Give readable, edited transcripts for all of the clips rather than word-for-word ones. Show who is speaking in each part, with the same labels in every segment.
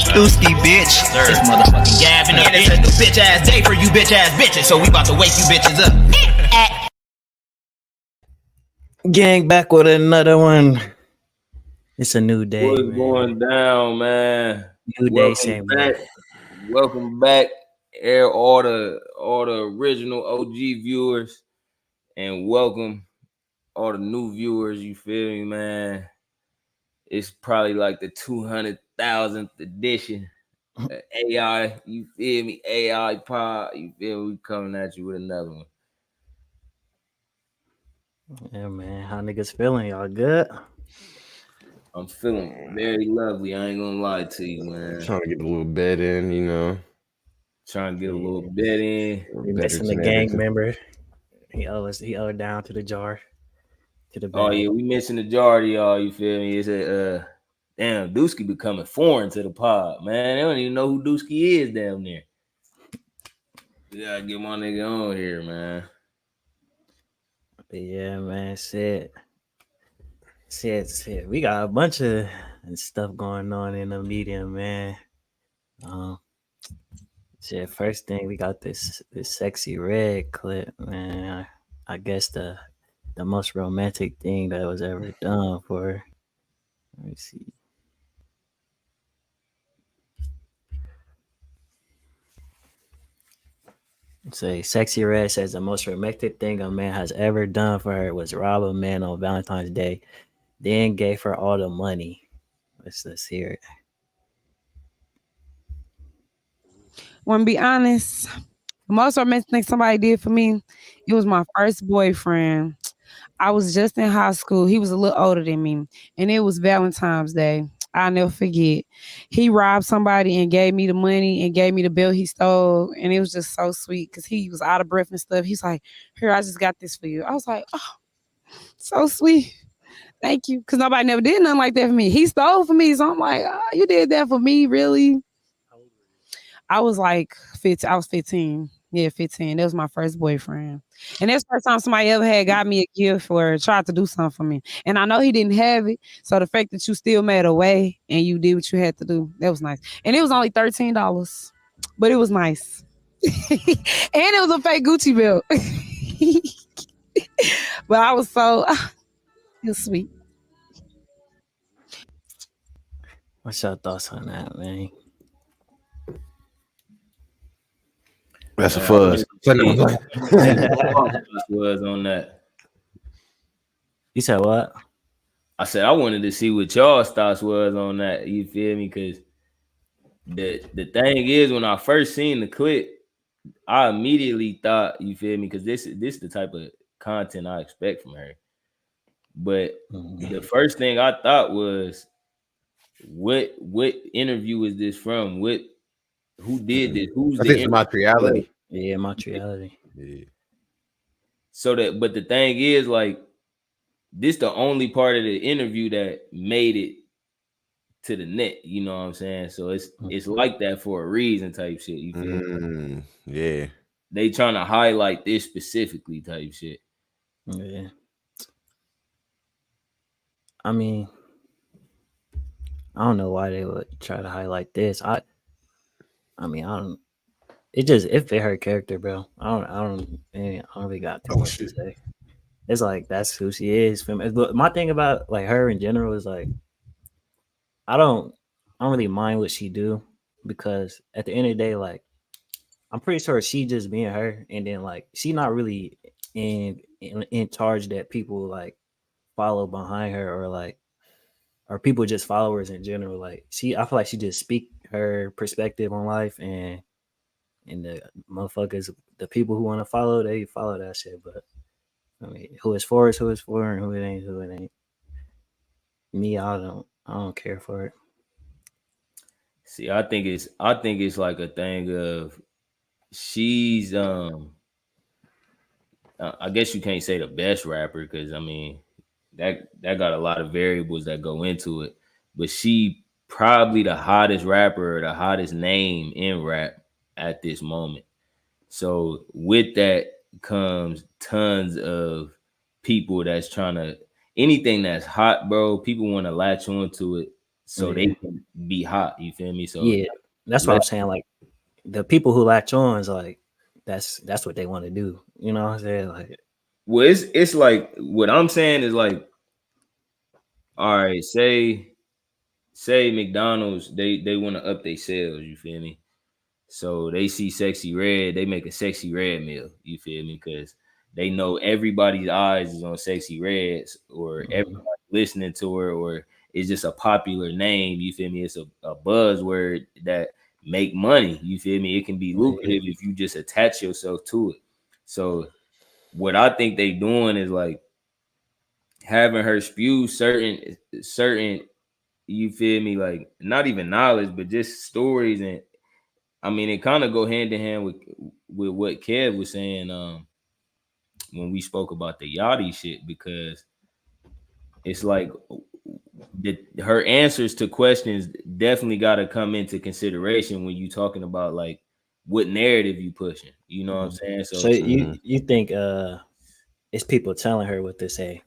Speaker 1: Stooski, bitch. This motherfucking Gavin, and it's a new bitch ass day for you bitch ass bitches. So we about to wake you bitches up.
Speaker 2: Gang back with another one. It's a new day.
Speaker 3: What's going down, man?
Speaker 2: New day, same
Speaker 3: back. Welcome back, all the original OG viewers, and welcome all the new viewers. You feel me, man? It's probably like the 200,000th edition. AI, you feel me? AI pod, you feel me? We coming at you with another one.
Speaker 2: Yeah, man. How niggas feeling? Y'all good?
Speaker 3: I'm feeling very lovely. I ain't gonna lie to you, man.
Speaker 4: Trying to get a little bed in, you know.
Speaker 3: Trying to get a little bed in.
Speaker 2: We missing the gang member. He owed down to the jar. To the bag.
Speaker 3: Oh yeah, we missing the jar, y'all. You feel me? It's a damn Dooski becoming foreign to the pod, man. They don't even know who Dooski is down there. We gotta get my nigga on here, man.
Speaker 2: But yeah, man. Shit. We got a bunch of stuff going on in the media, man. First thing, we got this Sexy Red clip, man. I guess the most romantic thing that was ever done for her. Let me see. Say Sexy Red says the most romantic thing a man has ever done for her was rob a man on Valentine's Day, then gave her all the money. Let's hear it.
Speaker 5: Want to be honest, the most romantic thing somebody did for me, it was my first boyfriend. I was just in high school. He was a little older than me, and it was Valentine's Day. I'll never forget. He robbed somebody and gave me the money and gave me the bill he stole, and it was just so sweet because he was out of breath and stuff. He's like, "Here, I just got this for you." I was like, "Oh, so sweet. Thank you," because nobody never did nothing like that for me. He stole for me, so I'm like, "Oh, you did that for me, really?" I was like 15. I was 15. Yeah, 15. That was my first boyfriend. And that's the first time somebody ever had got me a gift or tried to do something for me. And I know he didn't have it. So the fact that you still made a way and you did what you had to do, that was nice. And it was only $13. But it was nice. And it was a fake Gucci belt. But I was so, it was sweet.
Speaker 2: What's your thoughts on that, man?
Speaker 4: That's a fuzz.
Speaker 3: Was on that.
Speaker 2: You said what?
Speaker 3: I said I wanted to see what y'all's thoughts was on that. You feel me? Because the thing is, when I first seen the clip, I immediately thought, you feel me? Because this is the type of content I expect from her. But the first thing I thought was, what interview is this from? Who did this? Who's
Speaker 4: I think it's Montreality.
Speaker 2: Yeah, Montreality.
Speaker 4: Yeah.
Speaker 3: So but the thing is, like, this the only part of the interview that made it to the net. You know what I'm saying? So it's like that for a reason, type shit. You feel me?
Speaker 4: Yeah.
Speaker 3: They trying to highlight this specifically, type shit.
Speaker 2: Yeah. I mean, I don't know why they would try to highlight this. I don't. It fit her character, bro. I don't really got too much to say. It's like that's who she is. But my thing about like her in general is like, I don't really mind what she do, because at the end of the day, like, I'm pretty sure she just being her, and then like she not really in charge that people like follow behind her, or people just followers in general. Like I feel like she just speak her perspective on life, and the motherfuckers, the people who want to follow, they follow that shit. But I mean, who is for is who is for, and who it ain't. Me, I don't care for it.
Speaker 3: See, I think it's like a thing of she's I guess you can't say the best rapper, because I mean that got a lot of variables that go into it, but she probably the hottest rapper or the hottest name in rap at this moment. So with that comes tons of people that's trying to, anything that's hot, bro, people want to latch on to it so they can be hot. You feel me? So
Speaker 2: yeah, that's what I'm saying. Like the people who latch on is like that's what they want to do. You know what I'm saying? Like,
Speaker 3: well, it's like what I'm saying is like, all right, say McDonald's they want to up their sales. You feel me? So they see Sexy Red, they make a Sexy Red meal. You feel me? Because they know everybody's eyes is on Sexy Reds, or everybody listening to her, or it's just a popular name. You feel me? It's a buzzword that make money. You feel me? It can be lucrative if you just attach yourself to it. So what I think they doing is like having her spew certain, you feel me, like not even knowledge, but just stories. And I mean, it kind of go hand in hand with what Kev was saying when we spoke about the Yachty shit, because it's like her answers to questions definitely got to come into consideration when you talking about like what narrative you pushing. You know what I'm saying?
Speaker 2: so you think it's people telling her what to say?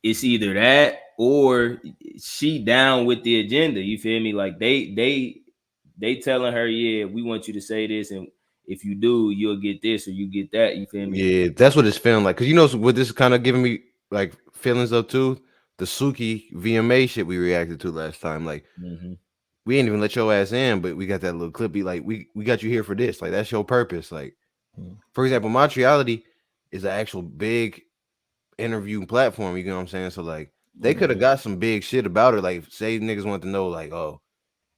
Speaker 3: It's either that or she down with the agenda. You feel me? Like they telling her, yeah, we want you to say this, and if you do, you'll get this or you get that. You feel me?
Speaker 4: Yeah, that's what it's feeling like. Cause you know what this is kind of giving me like feelings of too. The Suki VMA shit we reacted to last time. Like we ain't even let your ass in, but we got that little clip. Be like, we got you here for this. Like that's your purpose. Like, for example, Montreality is an actual big interview platform. You know what I'm saying? So like they could have got some big shit about her. Like say niggas want to know like, oh,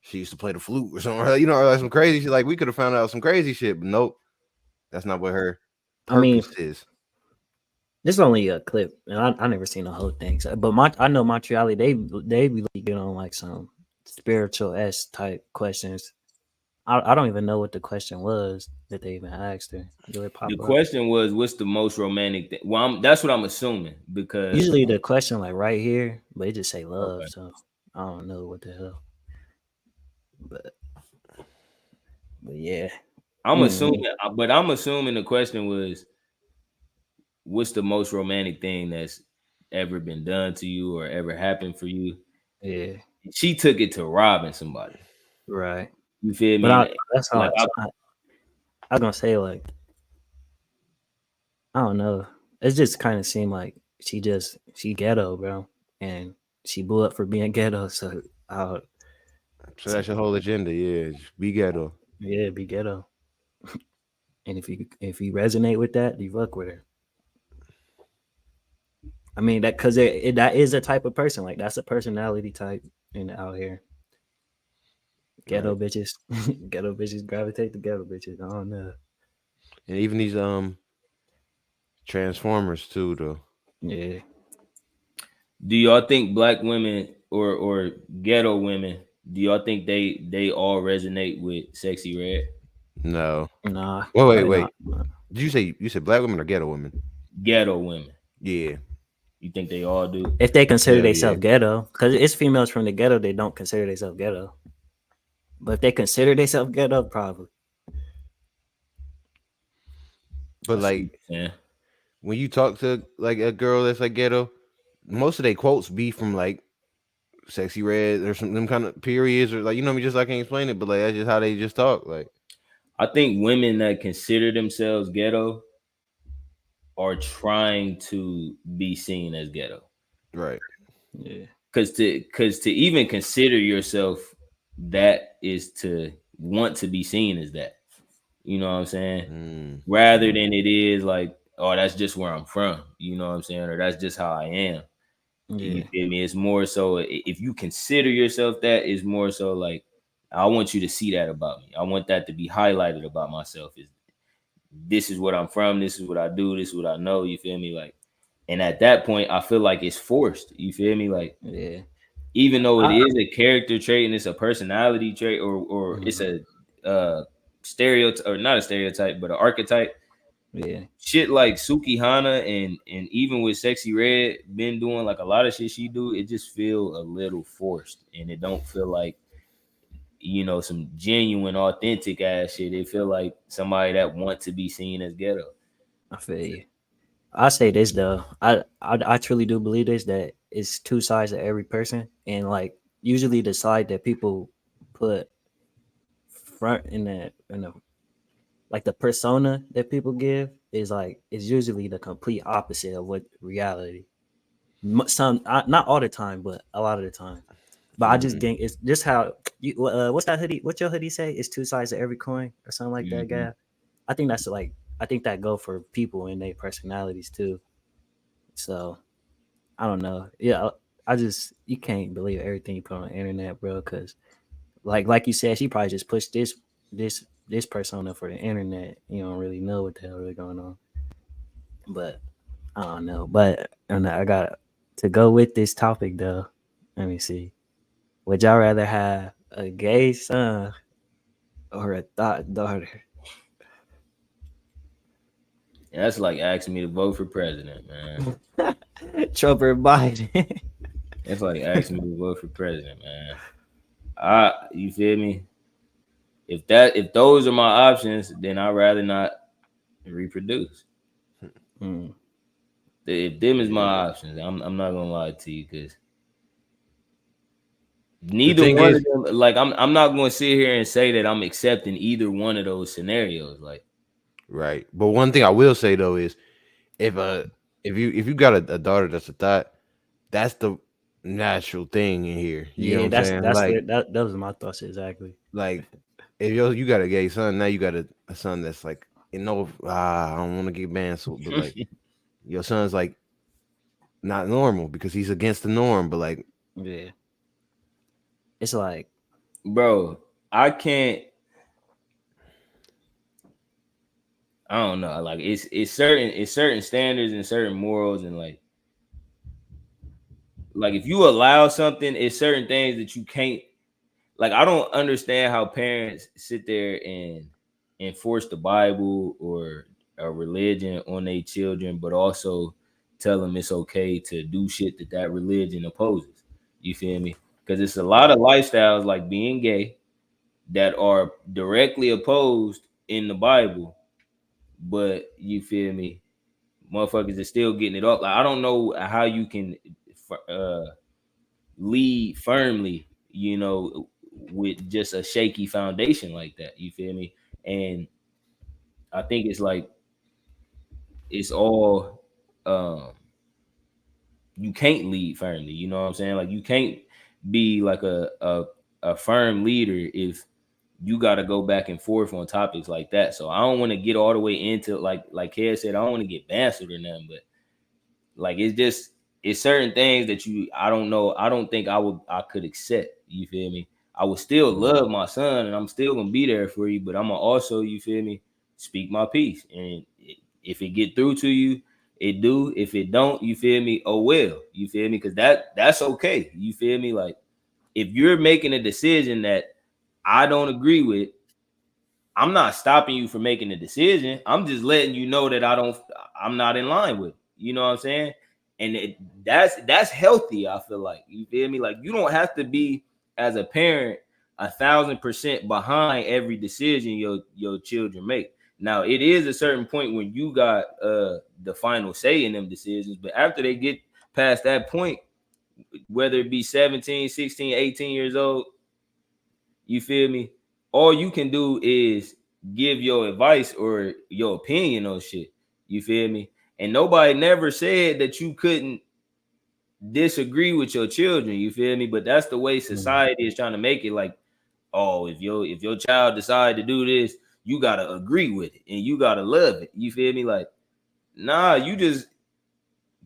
Speaker 4: she used to play the flute or something. You know, or like some crazy shit. Like we could have found out some crazy shit, but nope, that's not what her purpose is.
Speaker 2: This is only a clip, and I never seen the whole thing. So, but I know Montreal, they be get on like some spiritual type questions. I don't even know what the question was that they even asked her.
Speaker 3: The question was, "What's the most romantic thing?" Well, that's what I'm assuming, because
Speaker 2: usually the question like right here, but it just say love. Okay. So I don't know what the hell. But yeah,
Speaker 3: I'm assuming. But I'm assuming the question was, what's the most romantic thing that's ever been done to you or ever happened for you?
Speaker 2: Yeah.
Speaker 3: She took it to robbing somebody.
Speaker 2: Right.
Speaker 3: You feel me?
Speaker 2: But that's how I was gonna say, like, I don't know. It just kind of seemed like she ghetto, bro. And she blew up for being ghetto. So
Speaker 4: that's your whole agenda, yeah. Be ghetto.
Speaker 2: Yeah, be ghetto. And if you resonate with that, you fuck with her. I mean that because that is a type of person. Like that's a personality type out here. Ghetto bitches, ghetto bitches gravitate to ghetto bitches. I don't know.
Speaker 4: And even these Transformers too, though.
Speaker 2: Yeah.
Speaker 3: Do y'all think black women or ghetto women? Do y'all think they all resonate with Sexy Red?
Speaker 4: No.
Speaker 2: Nah.
Speaker 4: Wait. Did you said black women or ghetto women?
Speaker 3: Ghetto women.
Speaker 4: Yeah.
Speaker 3: You think they all do?
Speaker 2: If they consider themselves ghetto, because it's females from the ghetto, they don't consider themselves ghetto. But if they consider themselves ghetto, probably.
Speaker 4: But like, when you talk to like a girl that's like ghetto, most of their quotes be from like Sexy Red or some them kind of periods, or like, you know, just I can't explain it, but like that's just how they just talk. Like,
Speaker 3: I think women that consider themselves ghetto are trying to be seen as ghetto.
Speaker 4: Right.
Speaker 2: Yeah.
Speaker 3: Because to even consider yourself that is to want to be seen as that. You know what I'm saying? Rather than it is like, oh, that's just where I'm from. You know what I'm saying? Or that's just how I am. Yeah. You feel me? It's more so if you consider yourself that, it's more so like, I want you to see that about me. I want that to be highlighted about myself. Is this is what I'm from. This is what I do. This is what I know. You feel me? Like, and at that point, I feel like it's forced. You feel me? Like,
Speaker 2: yeah.
Speaker 3: Even though it is a character trait and it's a personality trait, or it's a stereotype, or not a stereotype, but an archetype.
Speaker 2: Yeah.
Speaker 3: Shit like Suki Hana and even with Sexy Red been doing like a lot of shit she do, it just feel a little forced, and it don't feel like, you know, some genuine, authentic ass shit. It feel like somebody that want to be seen as ghetto.
Speaker 2: I feel you. I say this though, I truly do believe this, that it's two sides to every person, and like usually the side that people put front in the like the persona that people give is usually the complete opposite of what reality. Not all the time, but a lot of the time. But I just think it's just how you. What's that hoodie? What's your hoodie say? It's two sides to every coin, or something like that, guy. I think that's like I think that go for people and their personalities too. So I don't know. Yeah, I just you can't believe everything you put on the internet, bro. Because like you said, she probably just pushed this persona for the internet. You don't really know what the hell really going on. But I don't know. But and I got to go with this topic though. Let me see. Would y'all rather have a gay son or a thought daughter?
Speaker 3: That's like asking me to vote for president, man.
Speaker 2: Trump or Biden?
Speaker 3: That's like asking me to vote for president, man. You feel me? If those are my options, then I'd rather not reproduce. If them is my options, I'm not gonna lie to you, because neither one of them, like I'm not gonna sit here and say that I'm accepting either one of those scenarios. Like,
Speaker 4: right. But one thing I will say though is if you got a daughter that's a thought, that's the natural thing in here. You know what I'm saying?
Speaker 2: That's
Speaker 4: Like
Speaker 2: that was my thoughts exactly.
Speaker 4: like if you got a gay son, now you got a son that's like, I don't want to get canceled, but like your son's like not normal because he's against the norm, but like
Speaker 2: Yeah. It's like,
Speaker 3: bro, I don't know. Like it's certain standards and certain morals, and like if you allow something, it's certain things that you can't. Like, I don't understand how parents sit there and enforce the Bible or a religion on their children, but also tell them it's okay to do shit that religion opposes. You feel me? Because it's a lot of lifestyles like being gay that are directly opposed in the Bible, but you feel me? Motherfuckers are still getting it up. Like, I don't know how you can lead firmly, with just a shaky foundation like that. You feel me? And I think it's like it's all you can't lead firmly. You know what I'm saying? Like, you can't be like a firm leader if you got to go back and forth on topics like that. So I don't want to get all the way into like Kev said. I don't want to get bastard or nothing, but like it's certain things that I don't know. I don't think I could accept. You feel me? I would still love my son, and I'm still gonna be there for you, but I'm gonna also, you feel me, speak my piece. And if it get through to you, it do. If it don't, you feel me, oh well. You feel me? Because that's okay. You feel me? Like, if you're making a decision that I don't agree with, I'm not stopping you from making a decision. I'm just letting you know that I'm not in line with it. You know what I'm saying? And that's healthy, I feel like. You feel me? Like, you don't have to be, as a parent, 1,000% behind every decision your children make. Now, it is a certain point when you got the final say in them decisions, but after they get past that point, whether it be 17, 16, 18 years old, you feel me, all you can do is give your advice or your opinion on shit. You feel me? And nobody never said that you couldn't disagree with your children. You feel me? But that's the way society is trying to make it. Like, oh, if your child decide to do this, you gotta agree with it and you gotta love it. You feel me? Like, nah, you just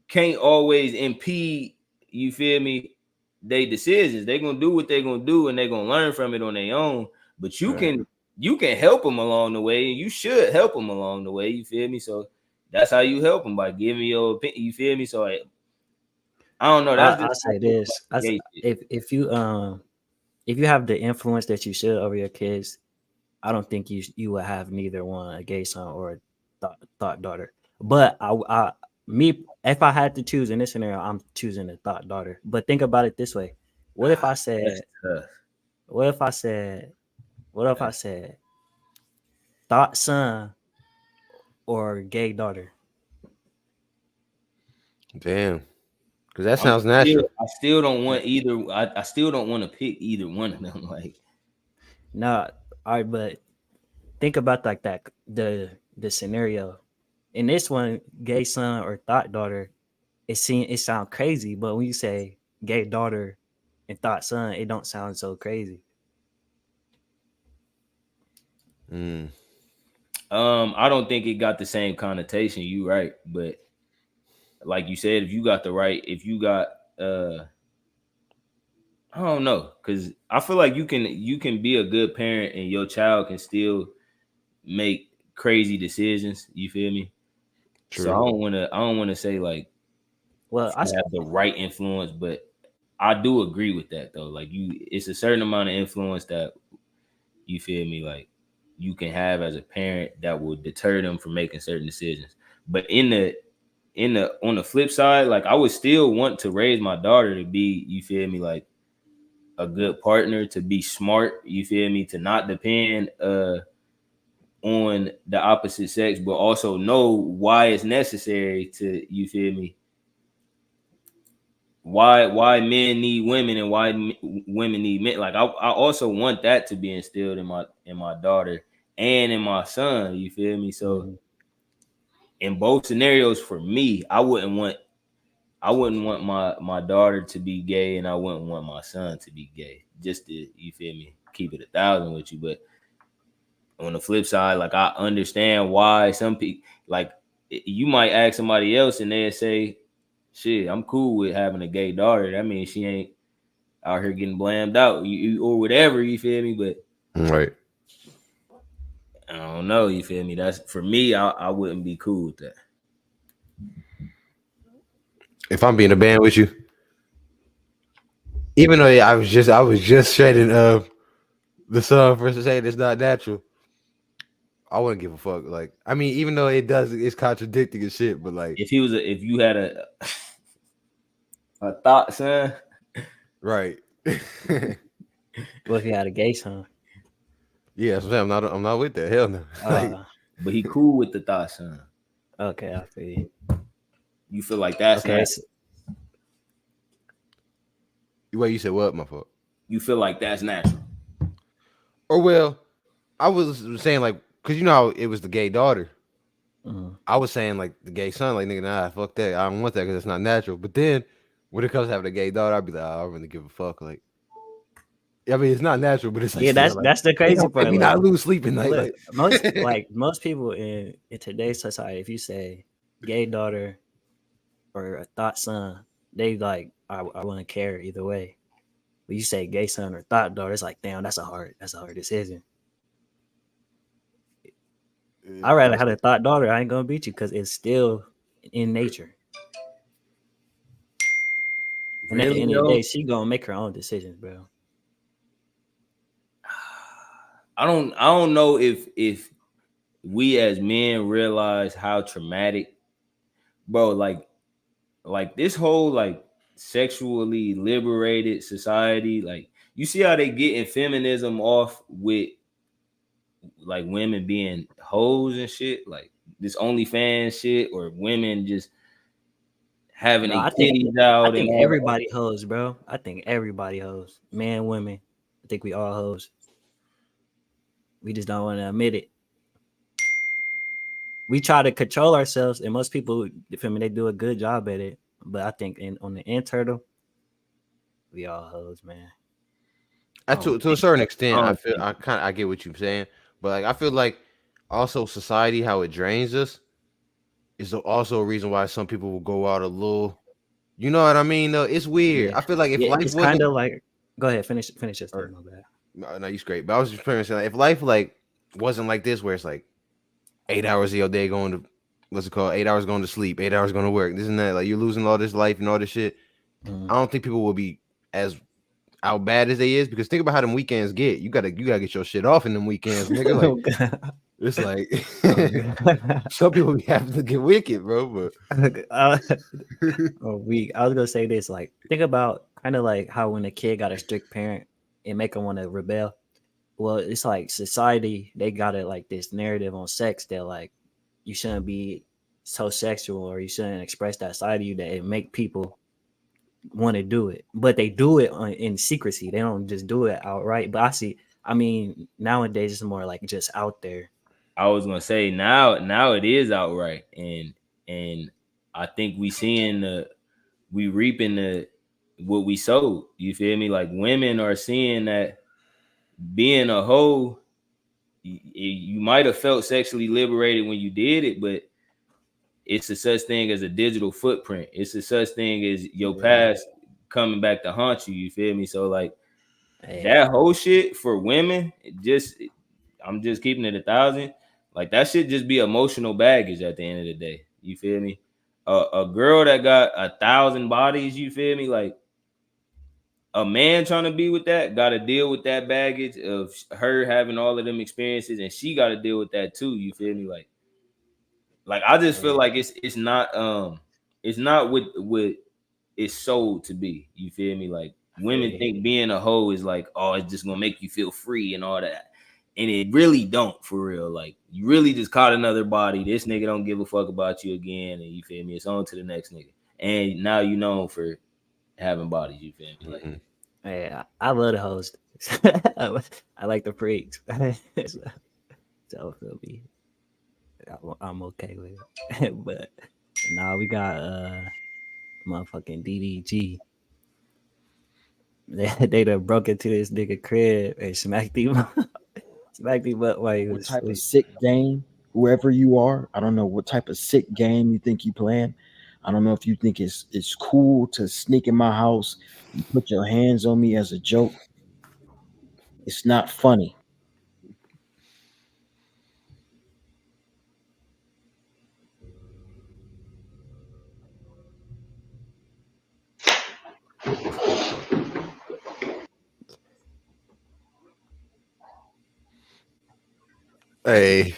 Speaker 3: can't always impede, you feel me, they decisions. They gonna do what they gonna do, and they gonna learn from it on their own. But you can help them along the way, and you should help them along the way. You feel me? So that's how you help them, by giving your opinion. You feel me? So I don't know. That's
Speaker 2: I'll say this: if you have the influence that you should over your kids, I don't think you would have neither one, a gay son or a thought daughter. But if I had to choose in this scenario, I'm choosing a thought daughter. But think about it this way: what if I said, thought son or gay daughter?
Speaker 4: damn. Because that sounds natural.
Speaker 3: I still don't want either. I still don't want to pick either one of them. Like,
Speaker 2: No, all right, but think about like that the scenario. In this one, gay son or thought daughter, it sound crazy, but when you say gay daughter and thought son, it don't sound so crazy.
Speaker 3: I don't think it got the same connotation. You right, but like you said, if you got I don't know, because I feel like you can be a good parent and your child can still make crazy decisions. You feel me?
Speaker 4: True.
Speaker 3: So I don't wanna say like,
Speaker 2: well, I
Speaker 3: have the right influence, but I do agree with that though. Like it's a certain amount of influence that you feel me, like you can have as a parent that will deter them from making certain decisions. But on the flip side, like I would still want to raise my daughter to be, you feel me, like a good partner, to be smart, you feel me, to not depend on the opposite sex, but also know why it's necessary to, you feel me, why men need women and why women need men. Like I also want that to be instilled in my daughter and in my son, you feel me? So in both scenarios, for me, I wouldn't want my daughter to be gay, and I wouldn't want my son to be gay. Just to, you feel me, keep it 1,000 with you. But on the flip side, like I understand why some people, like you might ask somebody else and they'll say, shit, I'm cool with having a gay daughter. That means she ain't out here getting blamed out, or whatever, you feel me? But
Speaker 4: Right.
Speaker 3: I don't know, you feel me? That's for me, I wouldn't be cool with that.
Speaker 4: If I'm being a band with you, even though I was just shredding the song for saying it's not natural, I wouldn't give a fuck. Like, I mean, even though it's contradicting and shit, but like,
Speaker 3: If you had a thought, son,
Speaker 4: right?
Speaker 2: What if you had a gay son?
Speaker 4: Yeah, that's what I'm saying. I'm not with that. Hell no.
Speaker 3: But he cool with the thought, son.
Speaker 2: Okay, I feel you.
Speaker 3: You feel like that's
Speaker 2: okay.
Speaker 3: natural.
Speaker 4: Wait, you said what? My fault.
Speaker 3: You feel like that's natural.
Speaker 4: Or well, I was saying like, cause you know how it was the gay daughter. I was saying like the gay son, like nigga, nah, fuck that. I don't want that because it's not natural. But then when it comes to having a gay daughter, I'd be like, I don't really give a fuck. Like, I mean, it's not natural, but it's like,
Speaker 2: yeah,
Speaker 4: still,
Speaker 2: that's the crazy part.
Speaker 4: Maybe not lose sleep at night.
Speaker 2: Look, most people in today's society, if you say gay daughter or a thought son, they like I wouldn't care either way. But you say gay son or thought daughter, it's like damn, that's a hard decision. I'd rather have a thought daughter. I ain't gonna beat you because it's still in nature. And at the end of the day, she gonna make her own decisions, bro.
Speaker 3: I don't know if we as men realize how traumatic, bro, like this whole like sexually liberated society, like you see how they getting feminism off with like women being hoes and shit, like this OnlyFans shit, or women just having their titties out.
Speaker 2: I think everybody hoes, bro. I think everybody hoes. Man, women. I think we all hoes. We just don't want to admit it. We try to control ourselves, and most people, I mean, they do a good job at it. But I think on the internal, we all hoes, man.
Speaker 4: To a certain extent, I get what you're saying, but like I feel like also society, how it drains us, is also a reason why some people will go out a little. You know what I mean? Though it's weird. Yeah. I feel like if life
Speaker 2: it's kind of like, go ahead, finish this. My bad.
Speaker 4: No, you straight. But I was just saying, like, if life like wasn't like this, where it's like 8 hours of your day going to, what's it called? 8 hours going to sleep, 8 hours going to work. This and that. Like you're losing all this life and all this shit. I don't think people will be as out bad as they is, because think about how them weekends get. You gotta get your shit off in them weekends, nigga. Like it's like some people be having to get wicked, bro. But
Speaker 2: I was gonna say this, like think about kind of like how when a kid got a strict parent and make them want to rebel. Well, it's like society, they got it like this narrative on sex that like you shouldn't be so sexual or you shouldn't express that side of you, that it make people want to do it, but they do it in secrecy. They don't just do it outright. But I mean, nowadays it's more like just out there.
Speaker 3: I was gonna say now it is outright, and I think we reaping what we sowed. You feel me? Like women are seeing that being a hoe, you might have felt sexually liberated when you did it, but it's a such thing as a digital footprint. It's a such thing as your past coming back to haunt you. You feel me? So like that whole shit for women, I'm just keeping it 1,000. Like that should just be emotional baggage at the end of the day. You feel me? A girl that got 1,000 bodies, you feel me? Like a man trying to be with that got to deal with that baggage of her having all of them experiences, and she got to deal with that too. You feel me? Like I just feel like it's not what it's sold to be. You feel me? Like women think being a hoe is like, oh, it's just gonna make you feel free and all that. And it really don't, for real. Like you really just caught another body. This nigga don't give a fuck about you again, and you feel me? It's on to the next nigga. And now you known for having bodies. You feel me? Like,
Speaker 2: yeah, I love the hoes. I like the freaks. So feel me. I'm okay with it. But nah, we got motherfucking DDG. They done broke into this nigga crib and smacked him up while he
Speaker 6: What
Speaker 2: was
Speaker 6: type of
Speaker 2: asleep.
Speaker 6: sick game, whoever you are, I don't know what type of sick game you think you playing. I don't know if you think it's cool to sneak in my house and put your hands on me as a joke. It's not funny.
Speaker 4: Hey.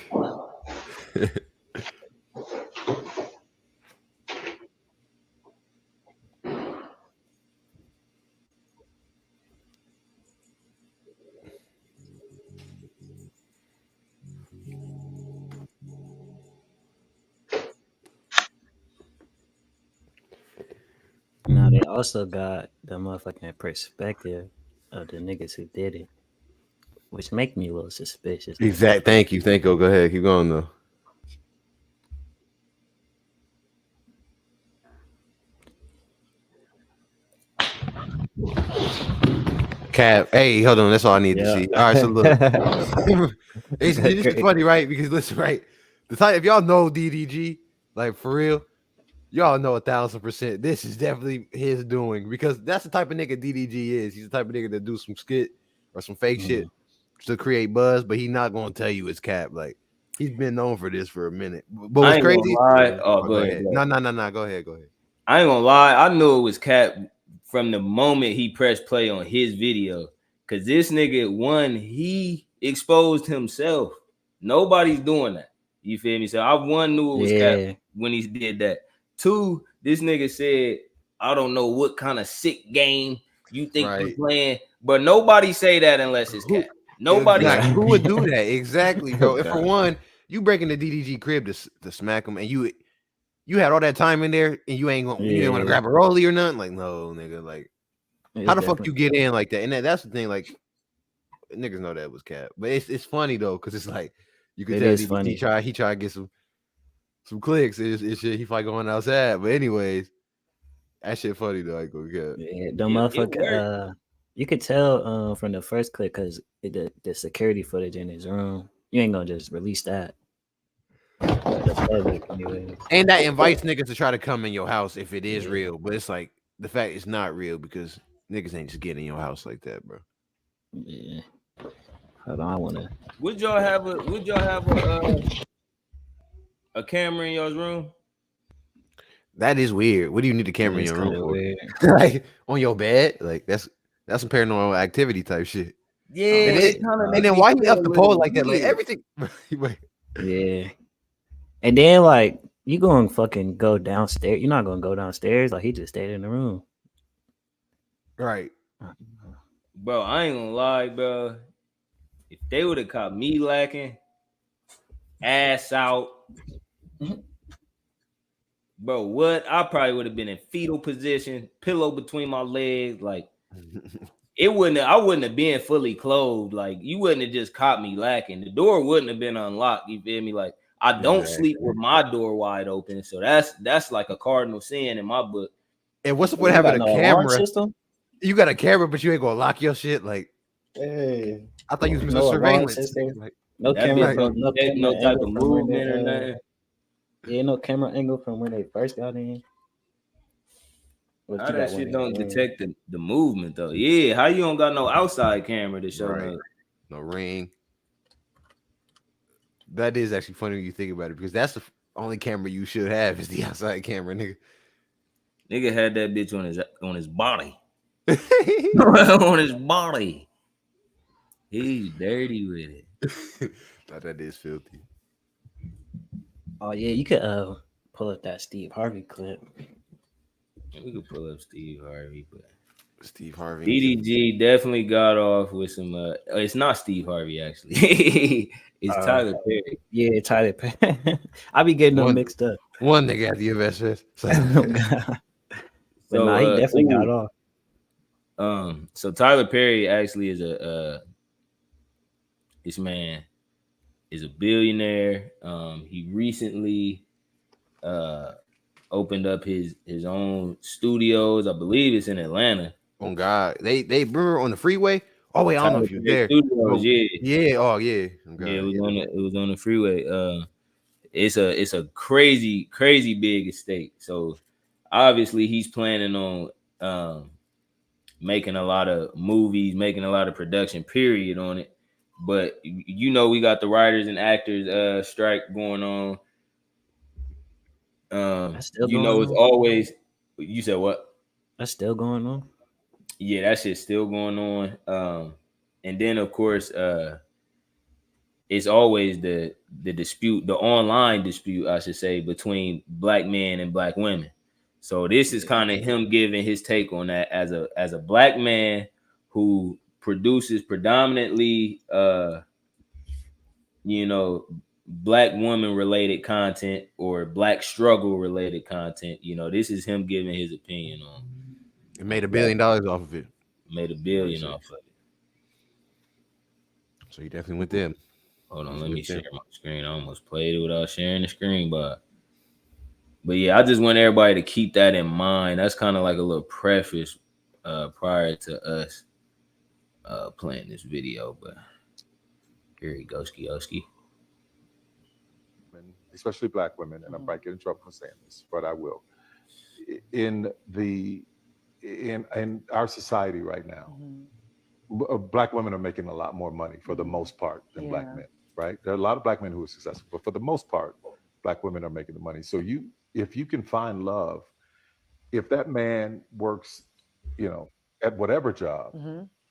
Speaker 2: Now they also got the motherfucking perspective of the niggas who did it, which make me a little suspicious.
Speaker 4: Exact. Thank you. Go ahead. Keep going though. Cap. Hey, hold on. That's all I need to see. All right. So look, it's just funny, right? Because listen, right? The type, if y'all know DDG, like for real, y'all know 1,000%. This is definitely his doing because that's the type of nigga DDG is. He's the type of nigga that do some skit or some fake shit to create buzz, but he's not gonna tell you it's cap. Like he's been known for this for a minute. But what's crazy?
Speaker 3: Oh, go ahead.
Speaker 4: No. Go ahead.
Speaker 3: I ain't gonna lie. I knew it was cap from the moment he pressed play on his video. Cause this nigga, he exposed himself. Nobody's doing that. You feel me? So I knew it was cap when he did that. 2, this nigga said, I don't know what kind of sick game you think you're playing, but nobody say that unless it's cap. Nobody.
Speaker 4: Exactly. Who would do that? Exactly, bro. If for one, you break into DDG crib to smack him, and you had all that time in there, and you ain't want to grab a rollie or nothing. Like, no, nigga. Like, how the fuck you get in like that? And that's the thing. Like, niggas know that was cap, but it's funny though because it's like you could tell DDG he tried to get some clicks. It's shit. He fight going outside, but anyways, that shit funny though. I go cap.
Speaker 2: Yeah, the motherfucker. You could tell from the first clip because the security footage in his room. You ain't gonna just release that.
Speaker 4: And that invites niggas to try to come in your house if it is real, but it's like the fact it's not real because niggas ain't just getting in your house like that, bro.
Speaker 2: Yeah. Hold on, I wanna.
Speaker 3: Would y'all have a camera in y'all's room?
Speaker 4: That is weird. What do you need a camera in your room for? Like on your bed? Like that's some paranormal activity type shit.
Speaker 3: Yeah.
Speaker 4: And then why you up the pole like that? Like everything.
Speaker 2: Yeah. And then like you gonna fucking go downstairs. You're not gonna go downstairs. Like he just stayed in the room.
Speaker 4: Right.
Speaker 3: Bro, I ain't gonna lie, bro. If they would have caught me lacking, ass out, Bro, what? I probably would have been in fetal position, pillow between my legs. Like, I wouldn't have been fully clothed. Like, you wouldn't have just caught me lacking. The door wouldn't have been unlocked. You feel me? Like, I don't sleep with my door wide open. So that's like a cardinal sin in my book.
Speaker 4: And what's the
Speaker 2: Well,
Speaker 4: point of
Speaker 2: you
Speaker 4: having
Speaker 2: got
Speaker 4: a
Speaker 2: no alarm
Speaker 4: camera?
Speaker 2: system?
Speaker 4: You got a camera, but you ain't gonna lock your shit. Like,
Speaker 2: Hey,
Speaker 4: I thought you was
Speaker 2: no
Speaker 4: Mr.
Speaker 2: alarm
Speaker 4: Surveillance.
Speaker 2: system.
Speaker 4: Like,
Speaker 2: No
Speaker 3: That
Speaker 2: camera
Speaker 3: bitch
Speaker 2: from
Speaker 3: don't detect no type
Speaker 2: angle
Speaker 3: of
Speaker 2: from when
Speaker 3: movement or
Speaker 2: they,
Speaker 3: nothing.
Speaker 2: yeah, no camera angle from when they first got in. What
Speaker 3: How
Speaker 2: you
Speaker 3: that
Speaker 2: got one
Speaker 3: shit
Speaker 2: in
Speaker 3: don't
Speaker 2: your ring?
Speaker 3: detect the movement though? Yeah, how you don't got no outside camera to show
Speaker 4: right.
Speaker 3: no?
Speaker 4: No ring. That is actually funny when you think about it, because that's the only camera you should have is the outside camera, nigga.
Speaker 3: Nigga had that bitch on his body. On his body. He's dirty with it.
Speaker 4: That is filthy.
Speaker 2: Oh yeah, you could pull up that Steve Harvey clip.
Speaker 3: We could pull up Steve Harvey, but
Speaker 4: Steve Harvey.
Speaker 3: DDG definitely got off with some. It's not Steve Harvey actually. It's Tyler Perry.
Speaker 2: Yeah, Tyler Perry. I be getting them mixed up.
Speaker 4: One nigga at the investors.
Speaker 2: But nah, he definitely got off.
Speaker 3: So Tyler Perry actually is this man is a billionaire. He recently opened up his own studios. I believe it's in Atlanta.
Speaker 4: Oh God, they remember on the freeway. Oh wait, I don't know if you're there.
Speaker 3: Studios,
Speaker 4: yeah. Oh yeah. Oh, God,
Speaker 3: yeah, it was on the freeway. It's a crazy big estate. So obviously he's planning on making a lot of movies, making a lot of production period on it. But you know, we got the writers and actors strike going on. You know, it's always, you said what?
Speaker 2: That's still going on.
Speaker 3: Yeah, that shit's still going on. And then of course, it's always the dispute, the online dispute, I should say, between black men and black women. So this is kind of him giving his take on that as a black man who produces predominantly black woman related content or black struggle related content. You know, this is him giving his opinion on.
Speaker 4: It made $1 billion off of it.
Speaker 3: Made $1 billion off of it.
Speaker 4: So he definitely went there.
Speaker 3: Hold on, let me share my screen. I almost played it without sharing the screen, but yeah, I just want everybody to keep that in mind. That's kind of like a little preface prior to us playing this video. But here you go, Skioski.
Speaker 7: Especially black women, and I might get in trouble for saying this, but I will. In our society right now, black women are making a lot more money for the most part than black men, right? There are a lot of black men who are successful, but for the most part, black women are making the money. So if you can find love, if that man works, at whatever job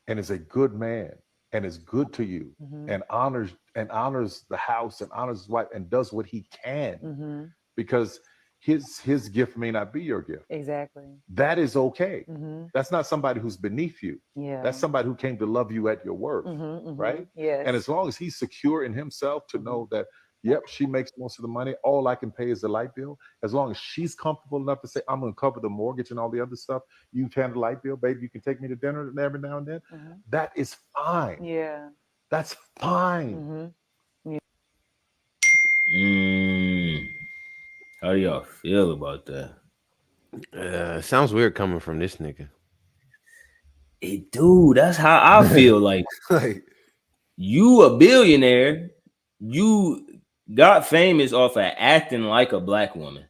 Speaker 7: and is a good man and is good to you and honors the house and honors his wife and does what he can, because his gift may not be your gift.
Speaker 8: Exactly.
Speaker 7: That is okay. That's not somebody who's beneath you.
Speaker 8: Yeah.
Speaker 7: That's somebody who came to love you at your worth, right?
Speaker 8: Yes.
Speaker 7: And as long as he's secure in himself to know that, yep, she makes most of the money, all I can pay is the light bill. As long as she's comfortable enough to say, I'm going to cover the mortgage and all the other stuff, you can handle the light bill, baby, you can take me to dinner every now and then. That is fine.
Speaker 8: Yeah.
Speaker 7: That's fine.
Speaker 3: How do y'all feel about that?
Speaker 4: Sounds weird coming from this nigga.
Speaker 3: Dude, that's how I feel. Like, you a billionaire, you got famous off of acting like a black woman.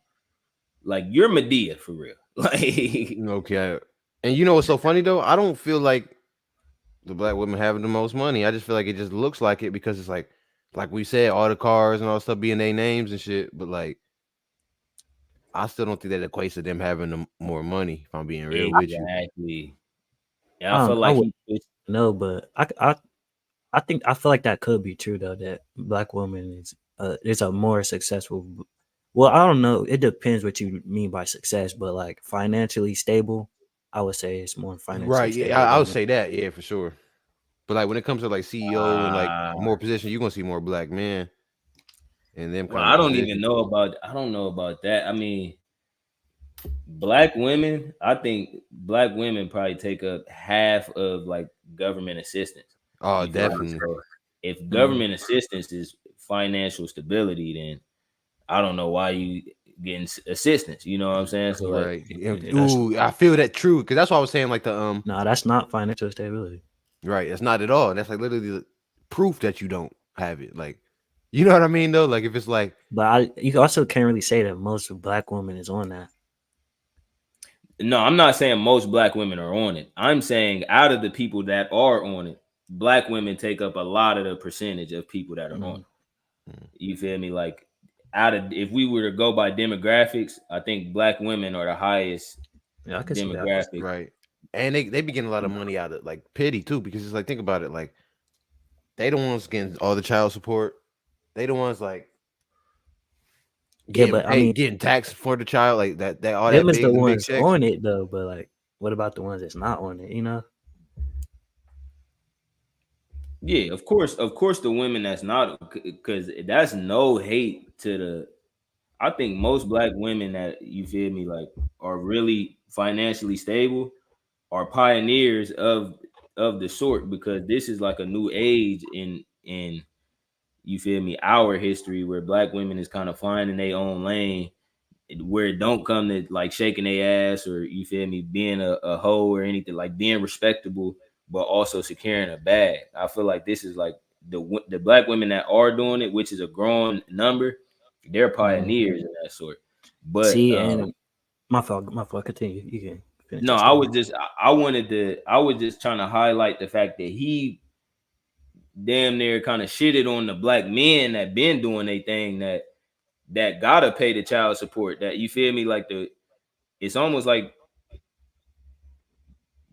Speaker 3: Like, you're Medea for real. Like,
Speaker 4: okay. And you know what's so funny though? I don't feel like the black women having the most money. I just feel like it just looks like it because it's like we said, all the cars and all stuff being their names and shit. But like, I still don't think that equates to them having more money. If I'm being real with you,
Speaker 3: exactly. Yeah, I feel like
Speaker 2: no, but I feel like that could be true though. That black woman is a more successful. Well, I don't know. It depends what you mean by success, but like financially stable, I would say it's more financially
Speaker 4: right?
Speaker 2: stable.
Speaker 4: Yeah, I would say that. Yeah, for sure. But like when it comes to like CEO and like more position, you're gonna see more black men. And them.
Speaker 3: Well, I don't know about that. I mean, Black women, I think black women probably take up half of like government assistance.
Speaker 4: Oh,
Speaker 3: You feel me?
Speaker 4: definitely.
Speaker 3: So if government assistance is financial stability, then I don't know why you getting assistance. You know what I'm saying? So like,
Speaker 4: Right.
Speaker 2: that's-
Speaker 4: Ooh, I feel that true because that's what I was saying. Like the
Speaker 2: No, that's not financial stability.
Speaker 4: right. It's not at all. That's like literally the proof that you don't have it. Like, you know what I mean though? Like if it's like,
Speaker 2: But you also can't really say that most black women is on that.
Speaker 3: no, I'm not saying most black women are on it. I'm saying out of the people that are on it, black women take up a lot of the percentage of people that are on it. You feel me? Like out of, if we were to go by demographics, I think black women are the highest
Speaker 2: Yeah, I can see that.
Speaker 3: demographic.
Speaker 4: right. And they be getting a lot of money out of like pity too, because it's like think about it, like they the ones getting all the child support. They the ones like
Speaker 2: Yeah,
Speaker 4: getting
Speaker 2: but I
Speaker 4: paid,
Speaker 2: mean,
Speaker 4: getting taxed for the child, like that all
Speaker 2: them
Speaker 4: that
Speaker 2: is the
Speaker 4: big
Speaker 2: ones
Speaker 4: checks.
Speaker 2: on it though. But like, what about the ones that's not on it? You know?
Speaker 3: Yeah, of course the women that's not, because that's no hate to the. I think most black women that, you feel me, like are really financially stable are pioneers of the sort, because this is like a new age in you feel me, our history, where black women is kind of finding their own lane, where it don't come to like shaking their ass, or you feel me, being a hoe or anything, like being respectable but also securing a bag. I feel like this is like the black women that are doing it, which is a growing number, they're pioneers in that sort. But
Speaker 2: See, and my fault. My fault. Continue. You can finish
Speaker 3: no,
Speaker 2: your
Speaker 3: I was
Speaker 2: statement.
Speaker 3: just I was just trying to highlight the fact that he damn near kind of shitted on the black men that been doing their thing, that gotta pay the child support. That, you feel me, like it's almost like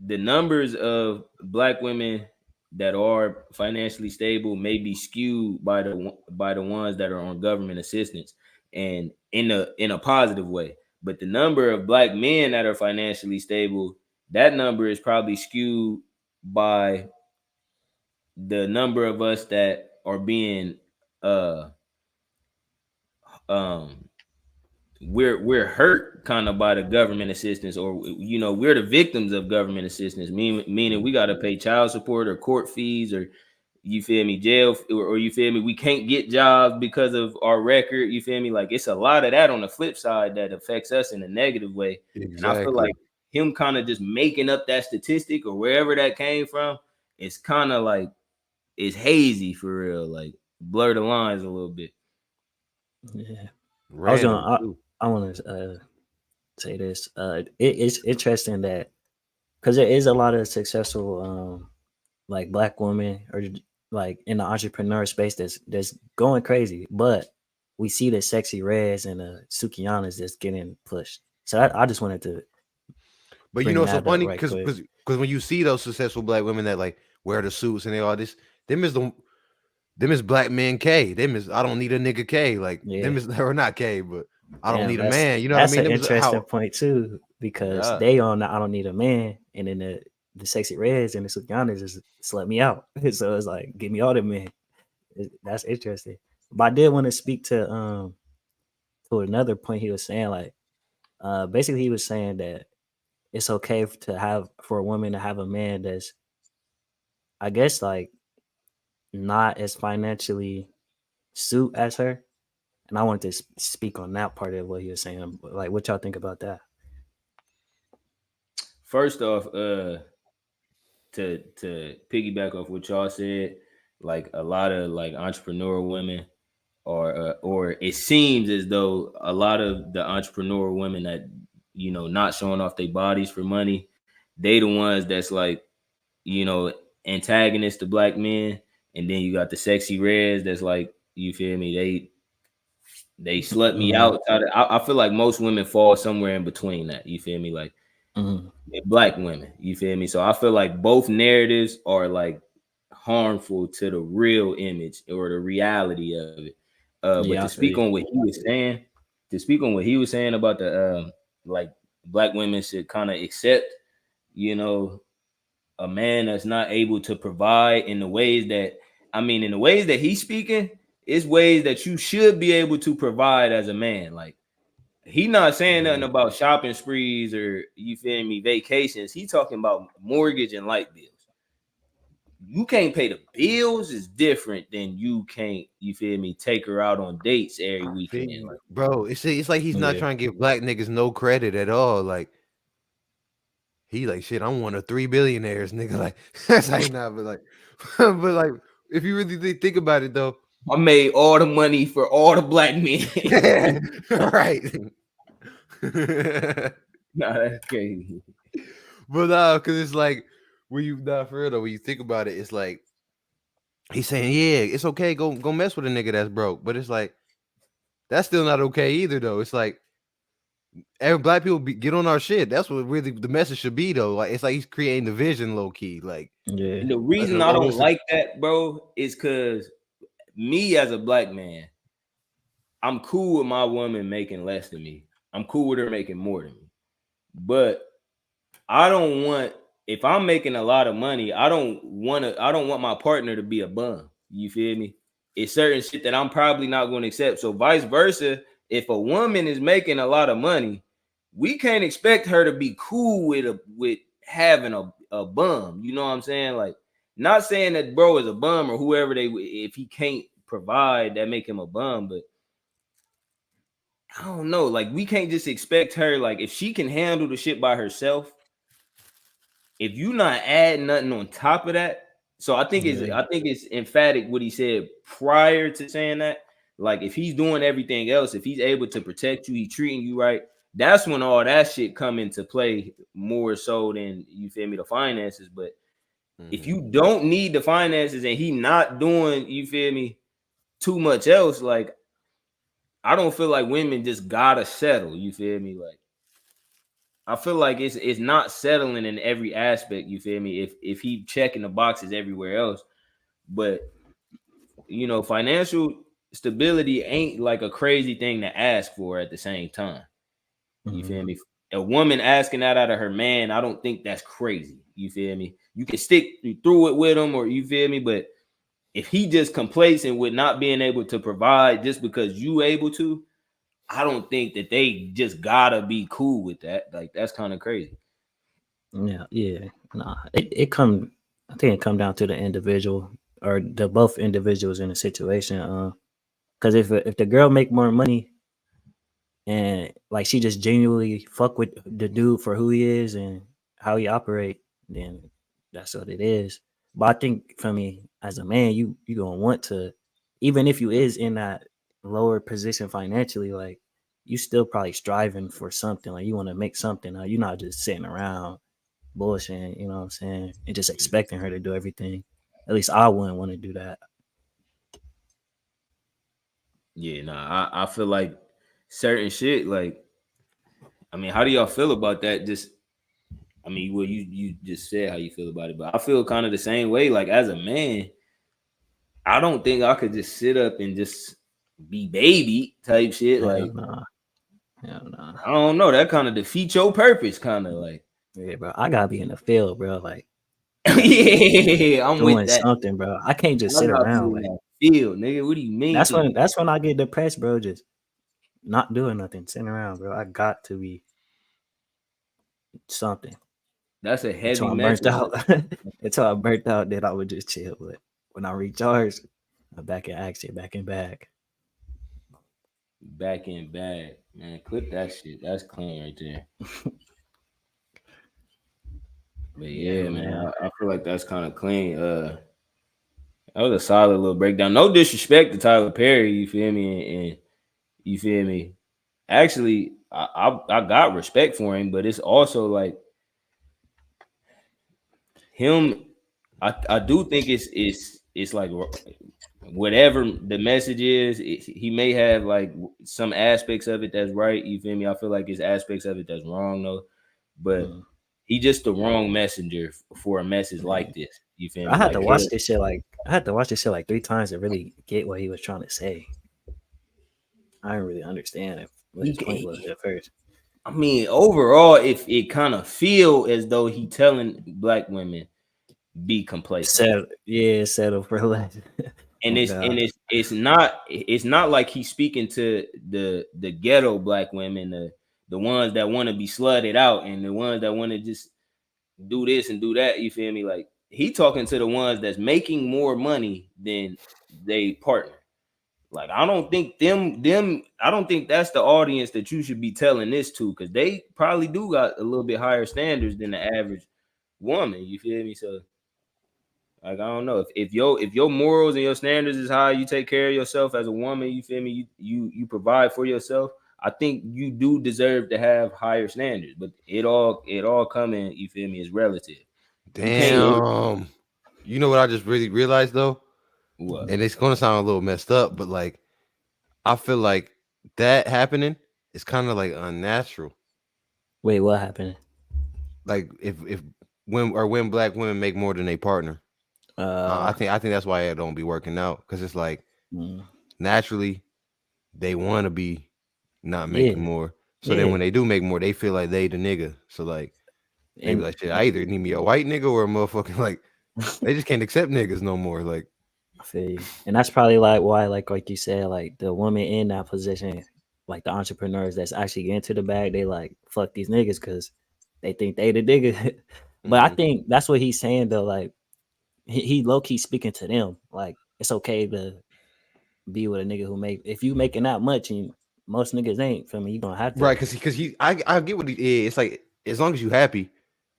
Speaker 3: the numbers of black women that are financially stable may be skewed by the ones that are on government assistance, and in a positive way. But the number of black men that are financially stable, that number is probably skewed by the number of us that are being uh um we're hurt kind of by the government assistance, or you know, we're the victims of government assistance, meaning we got to pay child support or court fees, or you feel me, jail, or you feel me, we can't get jobs because of our record. You feel me? Like, it's a lot of that on the flip side that affects us in a negative way. And I feel
Speaker 4: Exactly.
Speaker 3: like him kind of just making up that statistic or wherever that came from, it's kind of like, it's hazy for real, like blur the lines a little bit.
Speaker 2: Yeah.
Speaker 4: Random too.
Speaker 2: I want to say this. It's interesting that because there is a lot of successful like black women or like in the entrepreneur space that's going crazy, but we see the sexy reds and the Sukianas that's getting pushed. So I just wanted to
Speaker 4: But you
Speaker 2: bring
Speaker 4: know what's so
Speaker 2: that up
Speaker 4: funny?
Speaker 2: right
Speaker 4: Because
Speaker 2: quick.
Speaker 4: when you see those successful black women that like wear the suits and they all this, them is black men K. Them is I don't need a nigga K. Like them
Speaker 2: Yeah.
Speaker 4: is or not K, but I don't
Speaker 2: Damn,
Speaker 4: need a man. You know what I
Speaker 2: that's
Speaker 4: mean?
Speaker 2: an
Speaker 4: Them is
Speaker 2: interesting
Speaker 4: how
Speaker 2: point too, because
Speaker 4: yeah,
Speaker 2: they on the I don't need a man, and then the sexy reds and the Sukianas just slut me out. So it's like give me all the men. That's interesting. But I did want to speak to another point he was saying, like basically he was saying that it's okay to have for a woman to have a man that's, I guess, like not as financially suit as her. And I wanted to speak on that part of what he was saying. Like, what y'all think about that?
Speaker 3: First off, to piggyback off what y'all said, like a lot of like entrepreneur women, or it seems as though a lot of the entrepreneur women that, you know, not showing off their bodies for money, they the ones that's like, you know, antagonist to black men. And then you got the sexy reds that's like, you feel me, they slut me out. I feel like most women fall somewhere in between that. You feel me? Like black women, you feel me? So I feel like both narratives are like harmful to the real image or the reality of it. But
Speaker 2: Yeah, I
Speaker 3: to
Speaker 2: feel
Speaker 3: speak
Speaker 2: you.
Speaker 3: on what he was saying, about the like black women should kind of accept, you know, a man that's not able to provide in the ways that, I mean, in the ways that he's speaking, it's ways that you should be able to provide as a man. Like, He not saying nothing about shopping sprees or, you feel me, vacations. He talking about mortgage and light bills. You can't pay the bills is different than you can't, you feel me, take her out on dates every weekend. Like,
Speaker 4: bro, it's like he's not trying to give black niggas no credit at all. Like, he like, shit, I'm one of 3 billionaires, nigga. Like, that's how he not, but like, but like, if you really think about it though,
Speaker 3: I made all the money for all the black men.
Speaker 4: right.
Speaker 3: Nah, that's crazy.
Speaker 4: But because it's like, when you for real though, when you think about it, it's like he's saying, yeah, it's okay, go mess with a nigga that's broke, but it's like that's still not okay either though. It's like every black people get on our shit. That's what really the message should be though. Like, it's like he's creating division low key. Like,
Speaker 2: Yeah.
Speaker 3: And the reason I don't like that, bro, is because me as a black man, I'm cool with my woman making less than me. I'm cool with her making more than me. But I don't want, if I'm making a lot of money, I don't want my partner to be a bum. You feel me? It's certain shit that I'm probably not going to accept. So vice versa, if a woman is making a lot of money, we can't expect her to be cool with having a bum. You know what I'm saying? Like, not saying that bro is a bum or whoever if he can't provide, that make him a bum, but I don't know. Like, we can't just expect her, like, if she can handle the shit by herself, if you not adding nothing on top of that. So I think it's emphatic what he said prior to saying that. Like, if he's doing everything else, if he's able to protect you, he's treating you right, that's when all that shit come into play more so than, you feel me, the finances. But if you don't need the finances and he not doing, you feel me, too much else, like, I don't feel like women just gotta settle. You feel me? Like, I feel like it's not settling in every aspect. You feel me? If he checking the boxes everywhere else, but you know, financial stability ain't like a crazy thing to ask for at the same time. You feel me? A woman asking that out of her man, I don't think that's crazy. You feel me? You can stick through it with him, or you feel me? But if he just complacent with not being able to provide just because you able to, I don't think that they just gotta be cool with that. Like, that's kind of crazy.
Speaker 2: Yeah. Nah. I think it come down to the individual or the both individuals in the situation. Because if the girl make more money and like she just genuinely fuck with the dude for who he is and how he operate, then that's what it is. But I think for me as a man, you gonna want to, even if you is in that lower position financially, like you still probably striving for something. Like you want to make something. You're not just sitting around bullshitting, you know what I'm saying, and just expecting her to do everything. At least I wouldn't want to do that.
Speaker 3: Yeah, nah, I feel like certain shit, like, I mean, how do y'all feel about that? Just, I mean, well, you just said how you feel about it, but I feel kind of the same way. Like, as a man, I don't think I could just sit up and just be baby type shit. Like,
Speaker 2: Hell nah.
Speaker 3: I don't know. That kind of defeats your purpose, kind of like.
Speaker 2: Yeah, bro. I gotta be in the field, bro. Like,
Speaker 3: yeah, I'm
Speaker 2: doing
Speaker 3: with that.
Speaker 2: something, bro. I can't just sit around. Like,
Speaker 3: field, nigga. What do you mean?
Speaker 2: That's when I get depressed, bro. Just not doing nothing, sitting around, bro. I got to be something.
Speaker 3: That's a heavy
Speaker 2: message. Until I burnt out, then I would just chill. But when I recharge, I'm back in action, back in bag.
Speaker 3: Back in bag, man. Clip that shit. That's clean right there. But yeah, man. I feel like that's kind of clean. That was a solid little breakdown. No disrespect to Tyler Perry, you feel me? And you feel me? Actually, I got respect for him, but it's also like him. I do think it's like whatever the message is, he may have like some aspects of it that's right. You feel me? I feel like it's aspects of it that's wrong though, but he just the wrong messenger for a message like this. You feel me?
Speaker 2: I had to watch this shit like 3 times to really get what he was trying to say. I didn't really understand what his point was at first.
Speaker 3: I mean, overall, if it kind of feel as though he telling black women be complacent.
Speaker 2: Settle for less.
Speaker 3: And it's not like he's speaking to the ghetto black women, the ones that want to be slutted out and the ones that want to just do this and do that. You feel me? Like he talking to the ones that's making more money than they partner. Like I don't think I don't think that's the audience that you should be telling this to, because they probably do got a little bit higher standards than the average woman. You feel me? So like I don't know if your morals and your standards is high, you take care of yourself as a woman. You feel me? You provide for yourself. I think you do deserve to have higher standards, but it all coming. You feel me? Is relative.
Speaker 4: Damn. You know what I just really realized though?
Speaker 3: What?
Speaker 4: And it's gonna sound a little messed up, but like I feel like that happening is kind of like unnatural.
Speaker 2: Wait, what happened?
Speaker 4: Like if when black women make more than a partner, I think that's why it don't be working out, because it's like naturally they want to be not making more. So then when they do make more, they feel like they the nigga. So like they be like, shit, I either need me a white nigga or a motherfucking like they just can't accept niggas no more. Like
Speaker 2: I feel you. And that's probably like why, like you said, like the woman in that position, like the entrepreneurs that's actually getting to the bag, they like fuck these niggas because they think they the nigga. But I think that's what he's saying though. Like he low key speaking to them. Like it's okay to be with a nigga who if you making that much and most niggas ain't, for me, you gonna have to.
Speaker 4: Right, because I get what he is. It's like as long as you happy,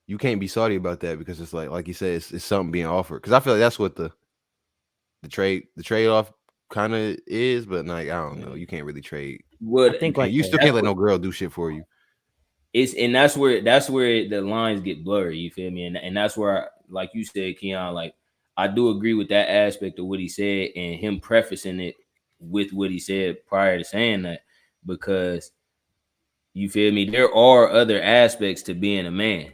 Speaker 4: you can't be salty about that, because it's like you said, it's something being offered. Because I feel like that's what the trade off kind of is, but like I don't know, you can't really trade.
Speaker 3: What
Speaker 2: I think
Speaker 4: you still can't let no girl do shit for you.
Speaker 3: And that's where the lines get blurry. You feel me? And that's where, like you said, Keon, like I do agree with that aspect of what he said and him prefacing it with what he said prior to saying that, because you feel me, there are other aspects to being a man.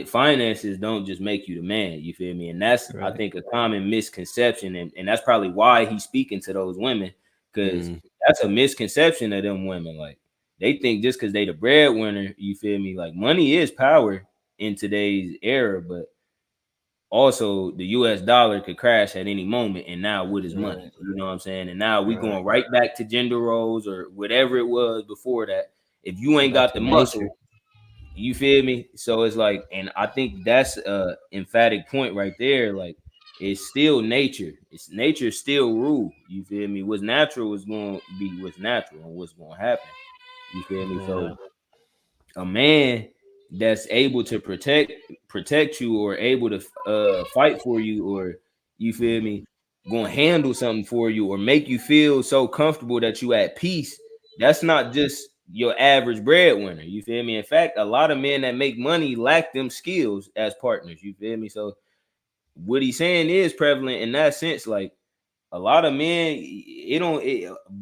Speaker 3: Finances don't just make you the man. You feel me? And that's right. I think a common misconception, and that's probably why he's speaking to those women, because that's a misconception of them women. Like they think just because they the breadwinner, you feel me, like money is power in today's era, but also the US dollar could crash at any moment, and now what is money? You know what I'm saying? And now we going right back to gender roles or whatever it was before that. If you ain't got the muscle, you feel me? So it's like, and I think that's a emphatic point right there. Like it's still nature. It's nature still rule. You feel me? What's natural is going to be what's natural and what's going to happen. You feel me? So a man that's able to protect you or able to fight for you, or you feel me, gonna handle something for you or make you feel so comfortable that you at peace, that's not just your average breadwinner. You feel me? In fact, a lot of men that make money lack them skills as partners. You feel me? So what he's saying is prevalent in that sense. Like a lot of men,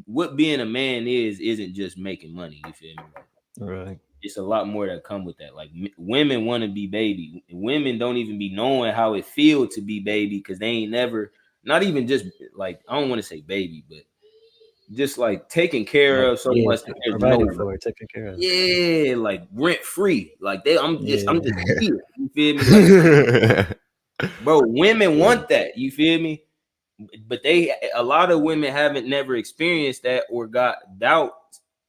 Speaker 3: what being a man isn't just making money. You feel me?
Speaker 2: Right.
Speaker 3: It's a lot more that come with that. Like women want to be baby. Women don't even be knowing how it feels to be baby, because they ain't never, not even just like, I don't want to say baby, but just like taken care of so much that there's
Speaker 2: taken care of.
Speaker 3: Yeah, like rent free. Like I'm just here. You feel me? Like, bro, women want that. You feel me? But a lot of women haven't never experienced that or got doubt.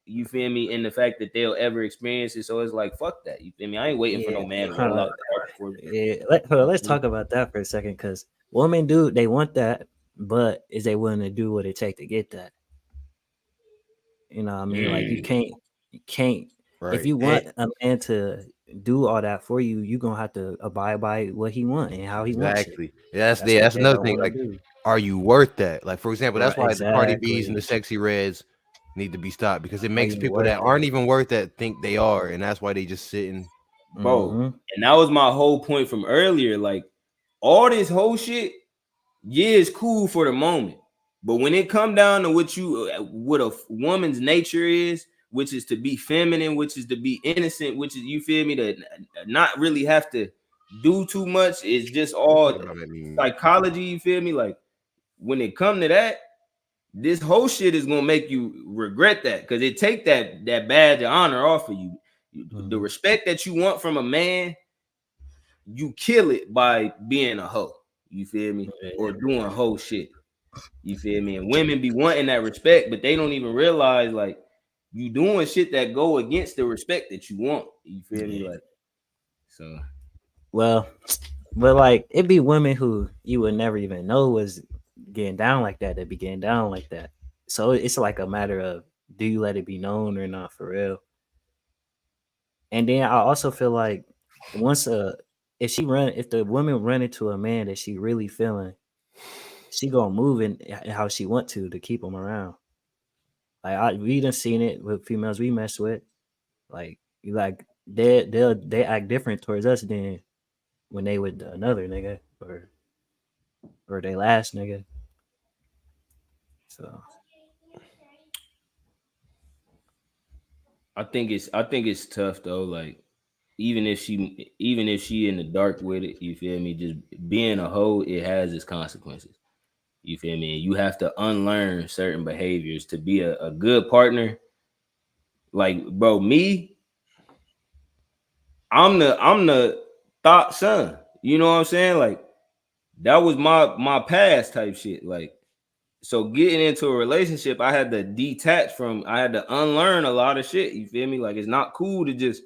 Speaker 3: You feel me? In the fact that they'll ever experience it. So it's like, fuck that. You feel me? I ain't waiting for no man to roll out for me.
Speaker 2: Yeah, let's talk about that for a second, because women they want that, but is they willing to do what it takes to get that? You know what I mean? Like you can't if you want a man to do all that for you, you're gonna have to abide by what he wants and how he wants it.
Speaker 4: Exactly. That's another thing. Like, are you worth that? Like, for example, that's why the Cardi B's and the Sexy Reds need to be stopped, because it makes people that aren't even worth that think they are, and that's why they just sitting.
Speaker 3: Bro, and that was my whole point from earlier. Like, all this whole shit, it's cool for the moment, but when it come down to what a woman's nature is, which is to be feminine, which is to be innocent, which is, you feel me, to not really have to do too much, is just all psychology. You feel me? Like, when it come to that, this whole shit is gonna make you regret that, because it take that badge of honor off of you. The respect that you want from a man, you kill it by being a hoe. You feel me? Or doing hoe shit. You feel me? And women be wanting that respect, but they don't even realize like you doing shit that go against the respect that you want. You feel me? Like, so.
Speaker 2: Well, but like it'd be women who you would never even know was getting down like that. They'd be getting down like that. So it's like a matter of do you let it be known or not for real. And then I also feel like once if the woman run into a man that she really feeling, she gonna move in how she want to keep him around. Like we done seen it with females we mess with. Like you like they act different towards us than when they with another nigga or they last nigga. So
Speaker 3: I think it's tough though. Like even if she in the dark with it, you feel me? Just being a hoe, it has its consequences. You feel me? You have to unlearn certain behaviors to be a good partner. Like, bro, I'm the thought son. You know what I'm saying? Like, that was my past type shit. Like, so getting into a relationship, I had to I had to unlearn a lot of shit. You feel me? Like, it's not cool to just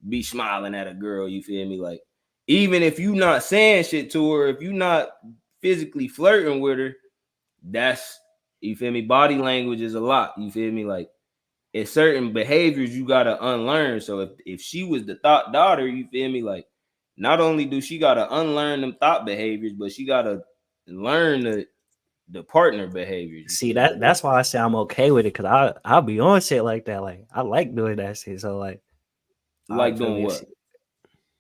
Speaker 3: be smiling at a girl. You feel me? Like, even if you not saying shit to her, if you not physically flirting with her, that's, you feel me? Body language is a lot. You feel me? Like, it's certain behaviors you gotta unlearn. So if she was the thought daughter, you feel me? Like, not only do she gotta unlearn them thought behaviors, but she gotta learn the partner behaviors.
Speaker 2: see that's why I say I'm okay with it because I'll be on shit like that. Like I like doing that shit. So like
Speaker 3: Like doing what?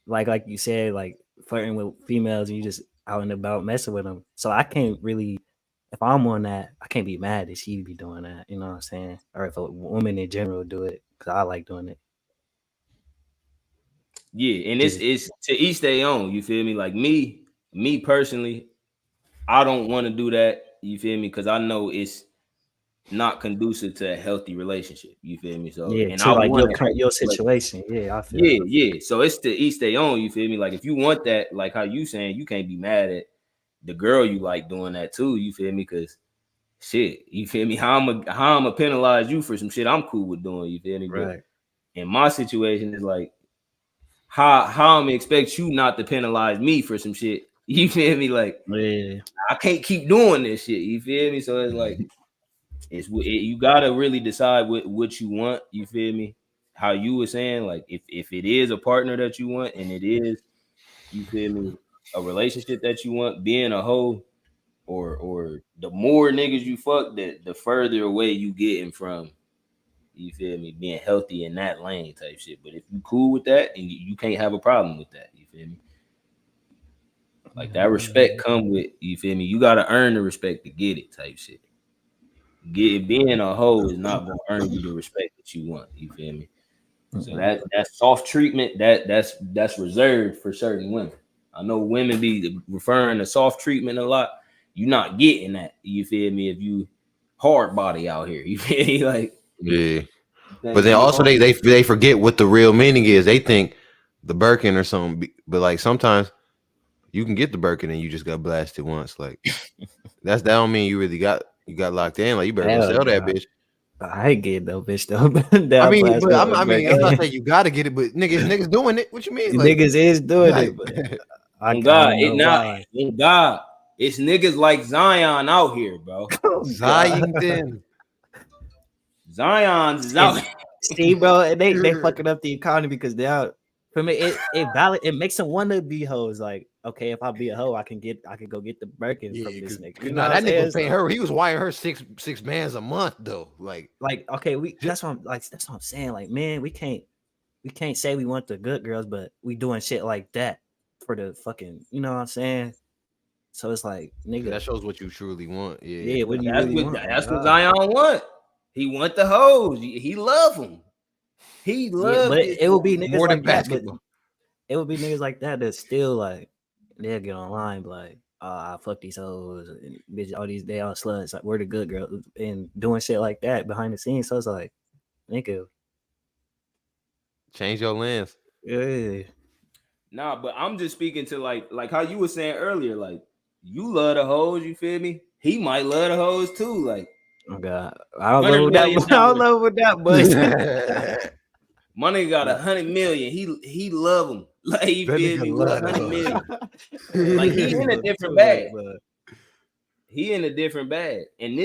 Speaker 2: Like you said, like flirting with females and you just out and about messing with them. So I can't really, if I'm on that, I can't be mad that she be doing that. You know what I'm saying? Or if a woman in general do it because I like doing it.
Speaker 3: Yeah, and it's to each their own. You feel me? Like me personally, I don't want to do that. You feel me? Because I know it's not conducive to a healthy relationship. You feel me? So
Speaker 2: Yeah,
Speaker 3: and
Speaker 2: to
Speaker 3: I
Speaker 2: like
Speaker 3: want
Speaker 2: your situation. Yeah, I feel.
Speaker 3: yeah. So it's to each their own. You feel me? Like if you want that, like how you saying, you can't be mad at the girl you like doing that too. You feel me? Because shit, you feel me? How I'ma penalize you for some shit I'm cool with doing. You feel me?
Speaker 2: Right.
Speaker 3: But in my situation, it's like how I'm gonna expect you not to penalize me for some shit. You feel me? Like
Speaker 2: Yeah.
Speaker 3: I can't keep doing this shit. You feel me? So it's like you gotta really decide what you want. You feel me? How you were saying, like if it is a partner that you want, and it is, you feel me, a relationship that you want, being a hoe, or the more niggas you fuck, the further away you getting from, you feel me, being healthy in that lane type shit. But if you cool with that, and you can't have a problem with that, you feel me? Like that respect come with, you feel me? You gotta earn the respect to get it type shit. Being a hoe is not gonna earn you the respect that you want. You feel me? So that soft treatment that's reserved for certain women. I know women be referring to soft treatment a lot. You're not getting that. You feel me? If you hard body out here, you feel me? Like
Speaker 4: yeah. But then also they forget what the real meaning is. They think the Birkin or something. But like sometimes you can get the Birkin and you just got blasted once. Like that don't mean you really got locked in. Like you better go sell that bitch.
Speaker 2: I ain't getting no bitch though.
Speaker 4: I mean, but I'm not saying you gotta get it, but niggas doing it. What you mean? Like,
Speaker 2: niggas is doing it, but
Speaker 3: on God, it's niggas like Zion out here, bro.
Speaker 4: Zion.
Speaker 3: Zion's is out.
Speaker 2: See, bro, and they fucking up the economy because they out. For me, it makes them want to be hoes. Like, okay, if I be a hoe, I can go get the Birkin from this nigga. You know
Speaker 4: that nigga was paying her. He was wiring her six bands a month though. Like
Speaker 2: okay, that's what I'm saying. Like, man, we can't say we want the good girls, but we doing shit like that for the fucking, you know what I'm saying? So it's like, nigga,
Speaker 4: that shows what you truly want.
Speaker 2: Yeah, what do you really want?
Speaker 3: That's what Zion want. He want the hoes. He love them. He loves.
Speaker 2: But it will be niggas
Speaker 4: more than
Speaker 2: like
Speaker 4: basketball.
Speaker 2: That, it would be niggas like that that still like they'll get online, but like, I fuck these hoes, and bitch, all these they all sluts. Like, we're the good girls and doing shit like that behind the scenes. So it's like, nigga,
Speaker 4: change your lens.
Speaker 2: Yeah.
Speaker 3: Nah, but I'm just speaking to like how you were saying earlier, like you love the hoes, you feel me? He might love the hoes too. Like,
Speaker 2: Oh God, I don't
Speaker 3: $100
Speaker 2: know what that.
Speaker 3: million.
Speaker 2: I don't know what that, but
Speaker 3: My nigga got 100 million. He love him. Like, you
Speaker 4: That
Speaker 3: feel
Speaker 4: nigga
Speaker 3: me?
Speaker 4: love
Speaker 3: 100
Speaker 4: those.
Speaker 3: million. Like, he in a different bag. He in a different bag. And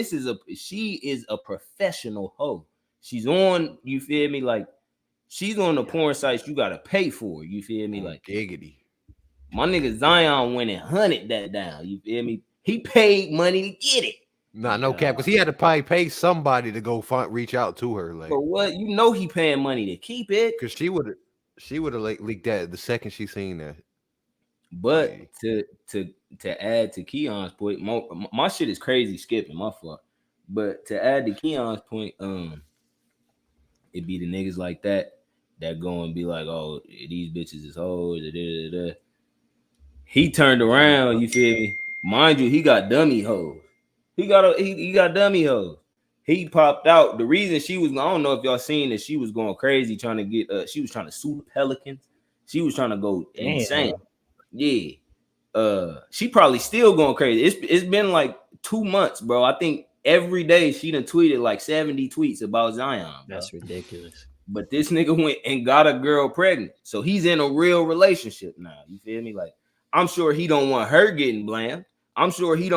Speaker 3: she is a professional hoe. She's on, you feel me? Like, she's on the porn sites you gotta pay for. You feel me? Like,
Speaker 4: giggity.
Speaker 3: my nigga Zion went and hunted that down. You feel me? He paid money to get it.
Speaker 4: Nah, no cap, because he had to probably pay somebody to go reach out to her, like.
Speaker 3: For what? You know he paying money to keep it.
Speaker 4: Because she would have like leaked that the second she seen that.
Speaker 3: But to add to Keon's point, my shit is crazy skipping, my fault. But to add to Keon's point, it be the niggas like that go and be like, oh, these bitches is hoes. Da, da, da, da. He turned around, you feel me? Mind you, he got dummy hoes. He got dummy hoes. He popped out. The reason she was, I don't know if y'all seen that she was going crazy trying to get she was trying to sue the Pelicans. She was trying to go insane. Yeah. She probably still going crazy. It's been like 2 months, bro. I think every day she done tweeted like 70 tweets about Zion. Bro.
Speaker 2: That's ridiculous.
Speaker 3: But this nigga went and got a girl pregnant. So he's in a real relationship now. You feel me? Like, I'm sure he don't want her getting blamed. I'm sure he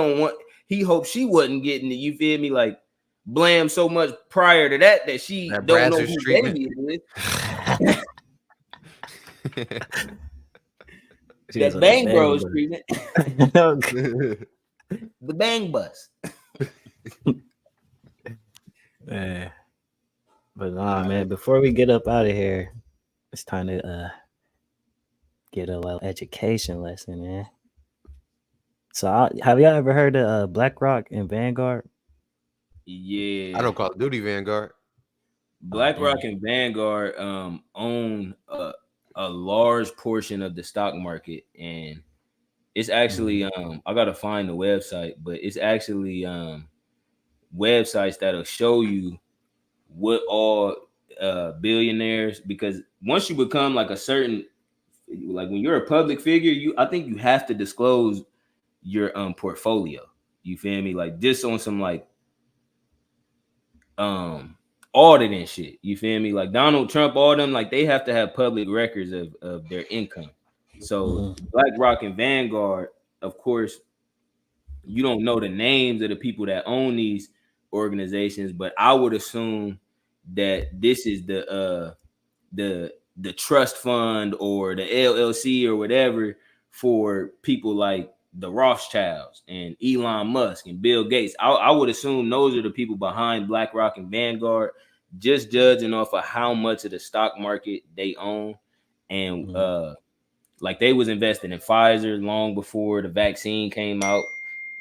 Speaker 3: hopes she wasn't getting it. You feel me? Like, blamed so much prior to that she don't know who baby is. That Bang Bros treatment. The Bang Bus.
Speaker 2: Yeah. But nah, man, before we get up out of here, it's time to get a little education lesson, man. So have y'all ever heard of BlackRock and Vanguard?
Speaker 3: Yeah.
Speaker 4: I don't Call of Duty Vanguard.
Speaker 3: BlackRock and Vanguard own a large portion of the stock market, and it's actually I gotta find the website, but it's actually websites that'll show you what all billionaires, because once you become like a certain, like when you're a public figure, I think you have to disclose your portfolio. You feel me? Like this on some like audit and shit. You feel me? Like Donald Trump, all them, like they have to have public records of their income. So BlackRock and Vanguard, of course, you don't know the names of the people that own these organizations, but I would assume that this is the trust fund or the LLC or whatever for people like the Rothschilds and Elon Musk and Bill Gates. I would assume those are the people behind BlackRock and Vanguard, just judging off of how much of the stock market they own. And like they was investing in Pfizer long before the vaccine came out.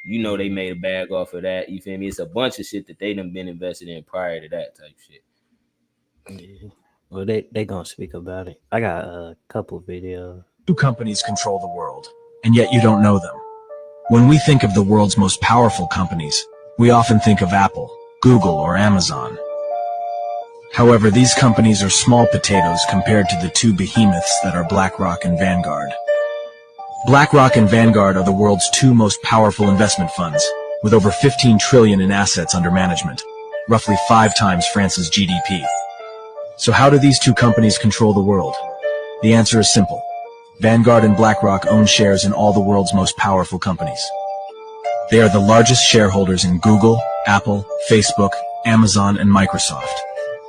Speaker 3: You know, they made a bag off of that. You feel me? It's a bunch of shit that they done been invested in prior to that type shit.
Speaker 2: Yeah. Well, they gonna speak about it. I got a couple videos.
Speaker 8: 2 companies control the world, and yet you don't know them. When we think of the world's most powerful companies, we often think of Apple, Google, or Amazon. However, these companies are small potatoes compared to the 2 behemoths that are BlackRock and Vanguard. BlackRock and Vanguard are the world's 2 most powerful investment funds, with over 15 trillion in assets under management, roughly 5 times France's GDP. So how do these 2 companies control the world? The answer is simple. Vanguard and BlackRock own shares in all the world's most powerful companies. They are the largest shareholders in Google, Apple, Facebook, Amazon, and Microsoft.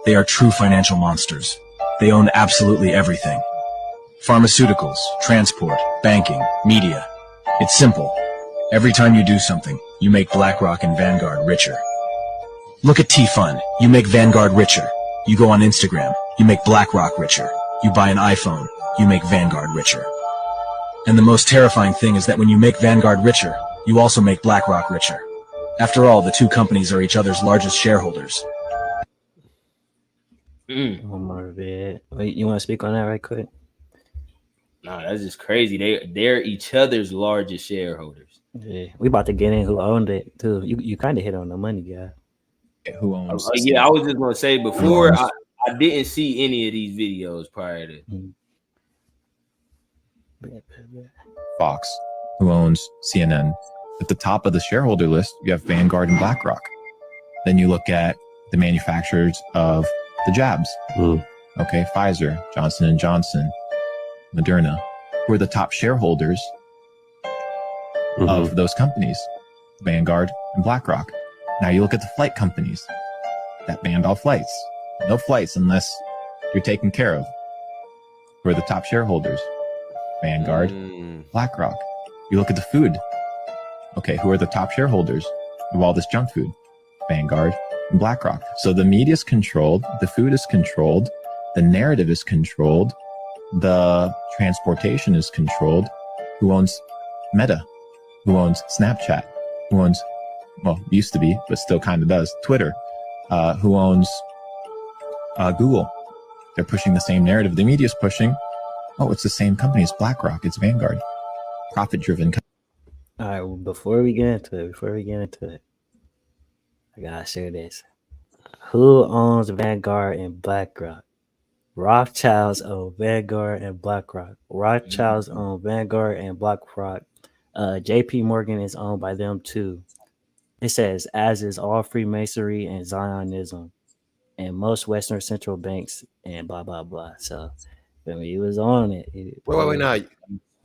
Speaker 8: They are true financial monsters. They own absolutely everything. Pharmaceuticals, transport, banking, media. It's simple. Every time you do something, you make BlackRock and Vanguard richer. Look at T-Fun. You make Vanguard richer. You go on Instagram. You make BlackRock richer. You buy an iPhone. You make Vanguard richer. And the most terrifying thing is that when you make Vanguard richer, you also make BlackRock richer. After all, the 2 companies are each other's largest shareholders.
Speaker 2: One more bit. Wait, you want to speak on that right quick?
Speaker 3: Nah, that's just crazy. They're each other's largest shareholders.
Speaker 2: Yeah, we about to get in who owned it too. You kind of hit on the money, guy.
Speaker 8: Who owns?
Speaker 3: Yeah, I was just gonna say before I didn't see any of these videos prior to.
Speaker 8: Fox, who owns CNN,
Speaker 9: At the top of the shareholder list, you have Vanguard and BlackRock. Then you look at the manufacturers of the jabs. Okay, Pfizer, Johnson & Johnson, Moderna, who are the top shareholders of those companies, Vanguard and BlackRock. Now you look at the flight companies that banned all flights. No flights unless you're taken care of. Who are the top shareholders? Vanguard, BlackRock. You look at the food. Okay, who are the top shareholders of all this junk food? Vanguard and BlackRock. So the media is controlled, the food is controlled, the narrative is controlled, the transportation is controlled. Who owns Meta? Who owns Snapchat? Who owns, well, used to be, but still kind of does, Twitter? Who owns Google? They're pushing the same narrative the media is pushing. Oh, it's the same company. It's BlackRock. It's Vanguard. Profit-driven.
Speaker 2: All right, well, before we get into it, I gotta share this. Who owns Vanguard and BlackRock? Rothschilds own Vanguard and BlackRock. Rothschilds own Vanguard and BlackRock. JP Morgan is owned by them too. It says, as is all Freemasonry and Zionism, and most Western central banks, and blah blah blah. So, I mean, he was on it.
Speaker 4: Wait, now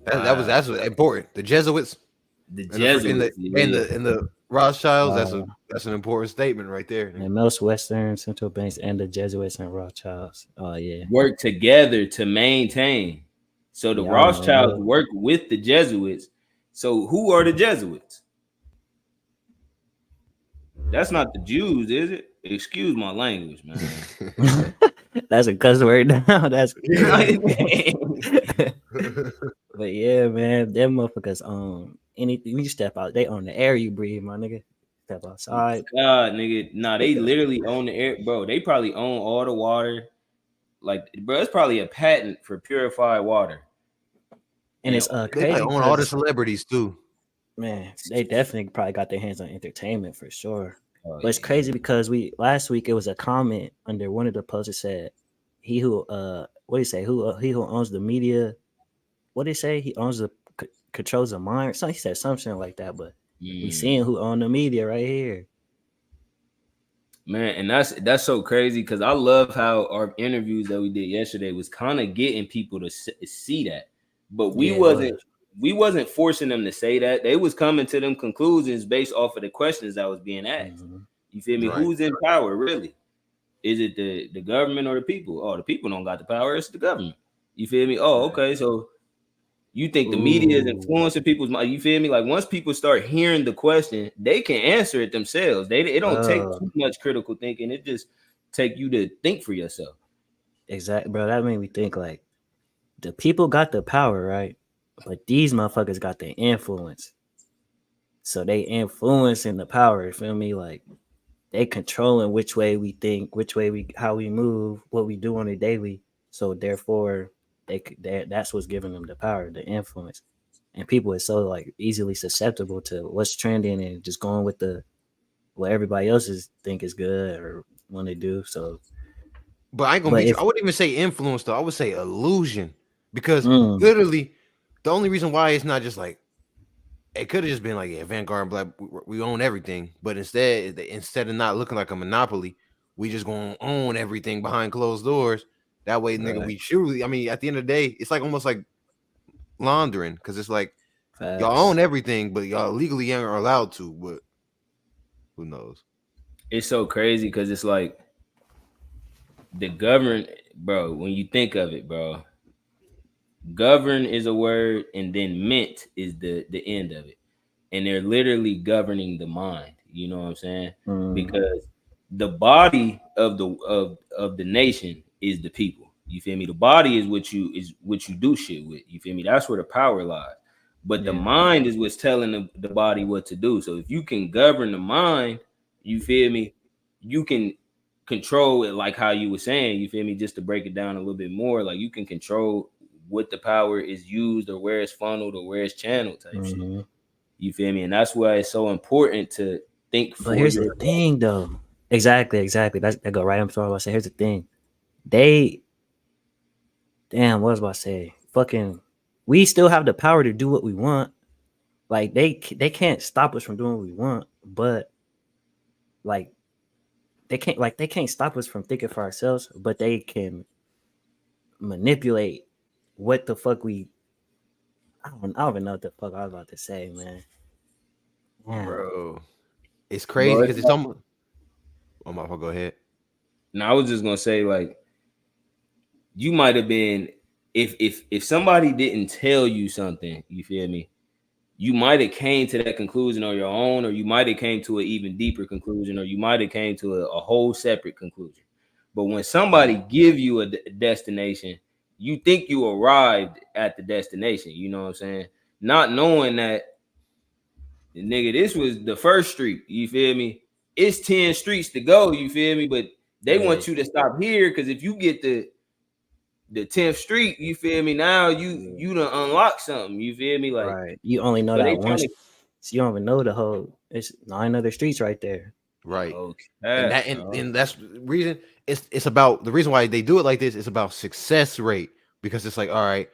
Speaker 4: that's important. The Jesuits,
Speaker 3: The
Speaker 4: and
Speaker 3: Jesuits,
Speaker 4: and the Rothschilds. That's an important statement right there.
Speaker 2: And most Western central banks and the Jesuits and Rothschilds. Oh yeah,
Speaker 3: work together to maintain. So the Rothschilds work with the Jesuits. So who are the Jesuits? That's not the Jews, is it? Excuse my language, man.
Speaker 2: That's a cuss word now. That's but yeah, man, them motherfuckers anything you step out, they own the air you breathe, my nigga. Step outside.
Speaker 3: God, nigga. Nah, they literally own the air, bro. They probably own all the water. Like, bro, it's probably a patent for purified water.
Speaker 2: And it's
Speaker 4: they
Speaker 2: crazy.
Speaker 4: own all the celebrities too.
Speaker 2: Man, they definitely probably got their hands on entertainment for sure. But it's crazy because last week it was a comment under one of the posts that said, "He who what do you say? He who owns the media, what did he say? He owns the controls the mind or something." He said something like that. But we seeing who own the media right here.
Speaker 3: Man, and that's so crazy because I love how our interviews that we did yesterday was kind of getting people to see that, but we wasn't forcing them to say that. They was coming to them conclusions based off of the questions that was being asked. You feel me?
Speaker 4: Right.
Speaker 3: Who's in power really? Is it the government or the people? Oh, the people don't got the power. It's the government. You feel me? Oh, okay. So you think the media is influencing people's mind? You feel me? Like once people start hearing the question, they can answer it themselves. It don't take too much critical thinking. It just take you to think for yourself.
Speaker 2: Exactly, bro. That made me think like the people got the power, right? But these motherfuckers got the influence. So they influencing the power, you feel me? Like they controlling which way we think, how we move, what we do on a daily. So therefore that's what's giving them the power, the influence. And people are so like easily susceptible to what's trending and just going with what everybody else think is good or want to do. So
Speaker 4: but I ain't gonna I wouldn't even say influence though. I would say illusion. Because literally the only reason why it's not just like it could have just been like, yeah, Vanguard and Black, we own everything, but instead of not looking like a monopoly, we just gonna own everything behind closed doors. That way, nigga, we truly, I mean, at the end of the day, it's like almost like laundering, because it's like y'all own everything, but y'all legally aren't allowed to. But who knows?
Speaker 3: It's so crazy because it's like the govern, bro. When you think of it, bro. Govern is a word, and then mint is the end of it, and they're literally governing the mind. You know what I'm saying? Because the body of the nation is the people. You feel me? The body is what you do shit with. You feel me? That's where the power lies. But the mind is what's telling the body what to do. So if you can govern the mind, you feel me? You can control it, like how you were saying. You feel me? Just to break it down a little bit more, like you can control what the power is used or where it's funneled or where it's channeled type shit. You feel me? And that's why it's so important to think.
Speaker 2: But here's the thing, though. Exactly. That go right. I'm sorry about to say. Here's the thing. What was I about to say? We still have the power to do what we want, like they can't stop us from doing what we want, but like they can't stop us from thinking for ourselves, but they can manipulate what the fuck we. I don't even know what the fuck I was about to say, man. Yeah.
Speaker 4: Bro, it's crazy because it's almost. Oh my, go ahead.
Speaker 3: No, I was just gonna say, like, you might have been if somebody didn't tell you something, you feel me? You might have came to that conclusion on your own, or you might have came to an even deeper conclusion, or you might have came to a whole separate conclusion. But when somebody give you a destination, you think you arrived at the destination. You know what I'm saying? Not knowing that, nigga, this was the first street. You feel me? It's 10 streets to go. You feel me? But they want you to stop here because if you get the 10th street, you feel me? Now you done unlock something. You feel me? Like,
Speaker 2: right. You only know that once. So you don't even know the whole. It's 9 other streets right there.
Speaker 4: Right.
Speaker 3: Okay.
Speaker 4: And that's the reason it's about the reason why they do it like this. It's about success rate, because it's like, all right,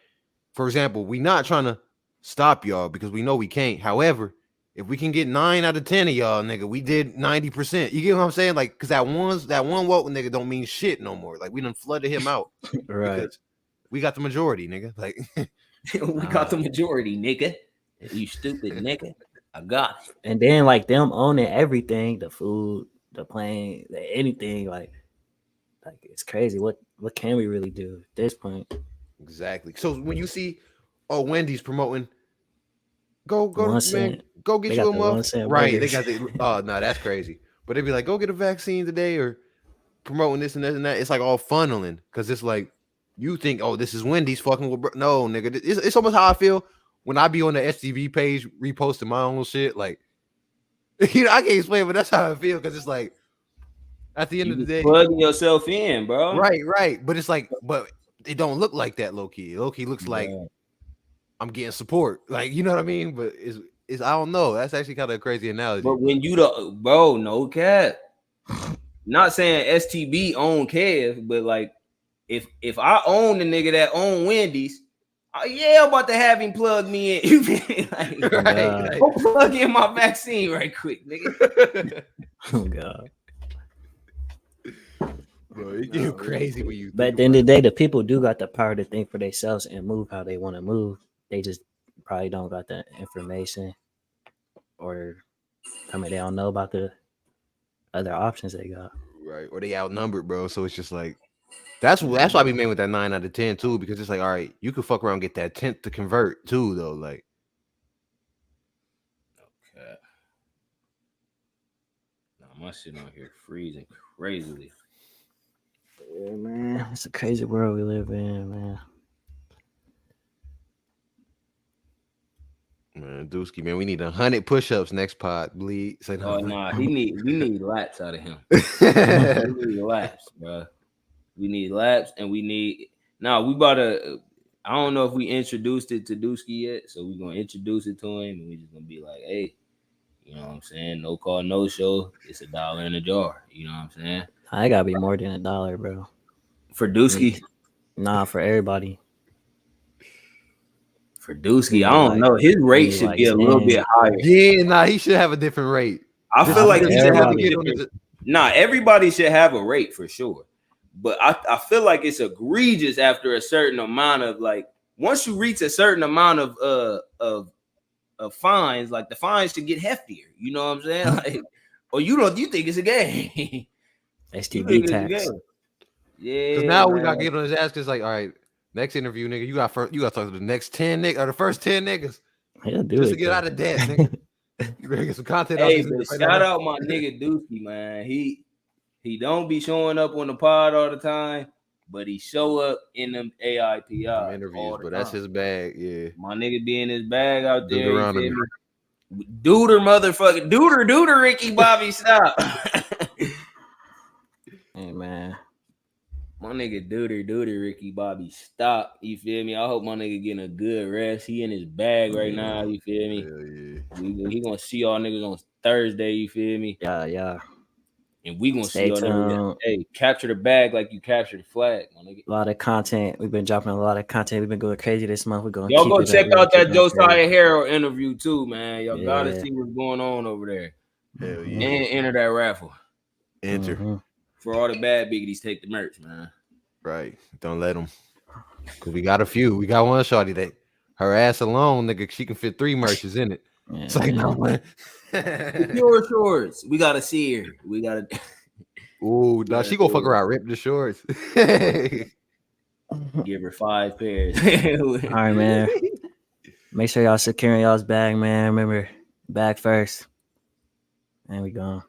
Speaker 4: for example, we not trying to stop y'all because we know we can't. However, if we can get 9 out of 10 of y'all, nigga, we did 90%. You get what I'm saying? Like, because that one woke nigga don't mean shit no more. Like, we done flooded him out.
Speaker 2: Right.
Speaker 4: Because we got the majority, nigga. Like,
Speaker 3: we got the majority, nigga. You stupid nigga. I got it.
Speaker 2: And then like them owning everything, the food, the plane, anything, like it's crazy. What can we really do at this point?
Speaker 4: Exactly. So when you see, Wendy's promoting, go get you a muff. Right. They got the no, that's crazy. But they'd be like, go get a vaccine today, or promoting this and this and that. It's like all funneling, because it's like you think, oh, this is Wendy's fucking with no, nigga. It's almost how I feel when I be on the STV page reposting my own shit. Like, you know, I can't explain, but that's how I feel, because it's like at the end of the day,
Speaker 3: plugging yourself in, bro.
Speaker 4: Right. But it's like, but it don't look like that low key. Low key looks like I'm getting support. Like, you know what I mean? But it's I don't know. That's actually kind of a crazy analogy.
Speaker 3: But when you no cap. Not saying STB own Kev, but like if I own the nigga that own Wendy's, I'm about to have him plug me in. You feel me? Like, right. Go plug in my vaccine right quick, nigga.
Speaker 2: Oh God.
Speaker 4: Bro, it get crazy when you.
Speaker 2: But at the end of the day, the people do got the power to think for themselves and move how they want to move. They just probably don't got the information, or they don't know about the other options they got.
Speaker 4: Right, or they outnumbered, bro. So it's just like that's why I be made with that 9 out of 10 too, because it's like, all right, you could fuck around and get that 10th to convert too, though. Like,
Speaker 3: okay, nah, my shit on here freezing crazily.
Speaker 2: Yeah, man, it's a crazy world we live in, man.
Speaker 4: Man, Dusky, man, we need 100 push-ups next pod, bleed. Say
Speaker 3: no. Nah, we need laps out of him. We need laps, bro. We need laps, and we need. Now we about to. I don't know if we introduced it to Dusky yet, so we're gonna introduce it to him, and we're just gonna be like, hey, you know what I'm saying? No call, no show. It's $1 in a jar. You know what I'm saying?
Speaker 2: I gotta be more than $1, bro.
Speaker 3: For Dusky?
Speaker 2: Nah, for everybody.
Speaker 3: For Dusky, I don't know. His rate should be a little bit higher.
Speaker 4: Yeah, nah, he should have a different rate.
Speaker 3: I feel like he should have a different. Nah, everybody should have a rate for sure. But I feel like it's egregious after a certain amount of, like, once you reach a certain amount of fines, like the fines should get heftier. You know what I'm saying? Like, or you think it's a game?
Speaker 2: STB tax.
Speaker 3: Yeah.
Speaker 4: Because now we gotta get on his ass. Cause like, all right, next interview, nigga, you got to talk to the next 10 niggas or the first 10 niggas.
Speaker 2: He'll do
Speaker 4: just
Speaker 2: it,
Speaker 4: to get out of debt, nigga. You better get some content.
Speaker 3: Hey, but shout out my nigga Dusky, man. He don't be showing up on the pod all the time, but he show up in them AIPI
Speaker 4: interviews. But that's his bag, yeah.
Speaker 3: My nigga be in his bag out there. Duder, motherfucker, Duder, Ricky Bobby, stop.
Speaker 2: Hey man,
Speaker 3: my nigga Duder, Ricky Bobby, stop. You feel me? I hope my nigga getting a good rest. He in his bag right now. You feel me?
Speaker 4: Hell yeah.
Speaker 3: He gonna see y'all niggas on Thursday. You feel me?
Speaker 2: Yeah.
Speaker 3: And we gonna
Speaker 2: Stay
Speaker 3: see on there.
Speaker 2: tuned.
Speaker 3: Hey, capture the bag like you capture the flag, my nigga.
Speaker 2: A lot of content. We've been dropping a lot of content. We've been going crazy this month. We're going to
Speaker 3: Y'all
Speaker 2: keep
Speaker 3: go
Speaker 2: it
Speaker 3: check
Speaker 2: up. We're
Speaker 3: out
Speaker 2: gonna
Speaker 3: that
Speaker 2: keep it crazy.
Speaker 3: Josiah Harrell interview too, man. Y'all gotta
Speaker 2: Yeah.
Speaker 3: see what's going on over there.
Speaker 4: Hell
Speaker 3: And
Speaker 4: yeah.
Speaker 3: enter that raffle.
Speaker 4: Enter.
Speaker 2: Mhm.
Speaker 3: For all the bad biggies, take the merch, man.
Speaker 4: Right. Don't let them. Cause we got a few. We got one shorty that her ass alone, nigga, she can fit 3 merches in it.
Speaker 2: Yeah,
Speaker 4: It's like, no, man.
Speaker 3: The pure shorts. We gotta see her. We gotta.
Speaker 4: Ooh, no, she gonna fuck around, rip the shorts.
Speaker 3: Give her 5 pairs.
Speaker 2: All right, man. Make sure y'all securing y'all's bag, man. Remember, bag first. And we gone.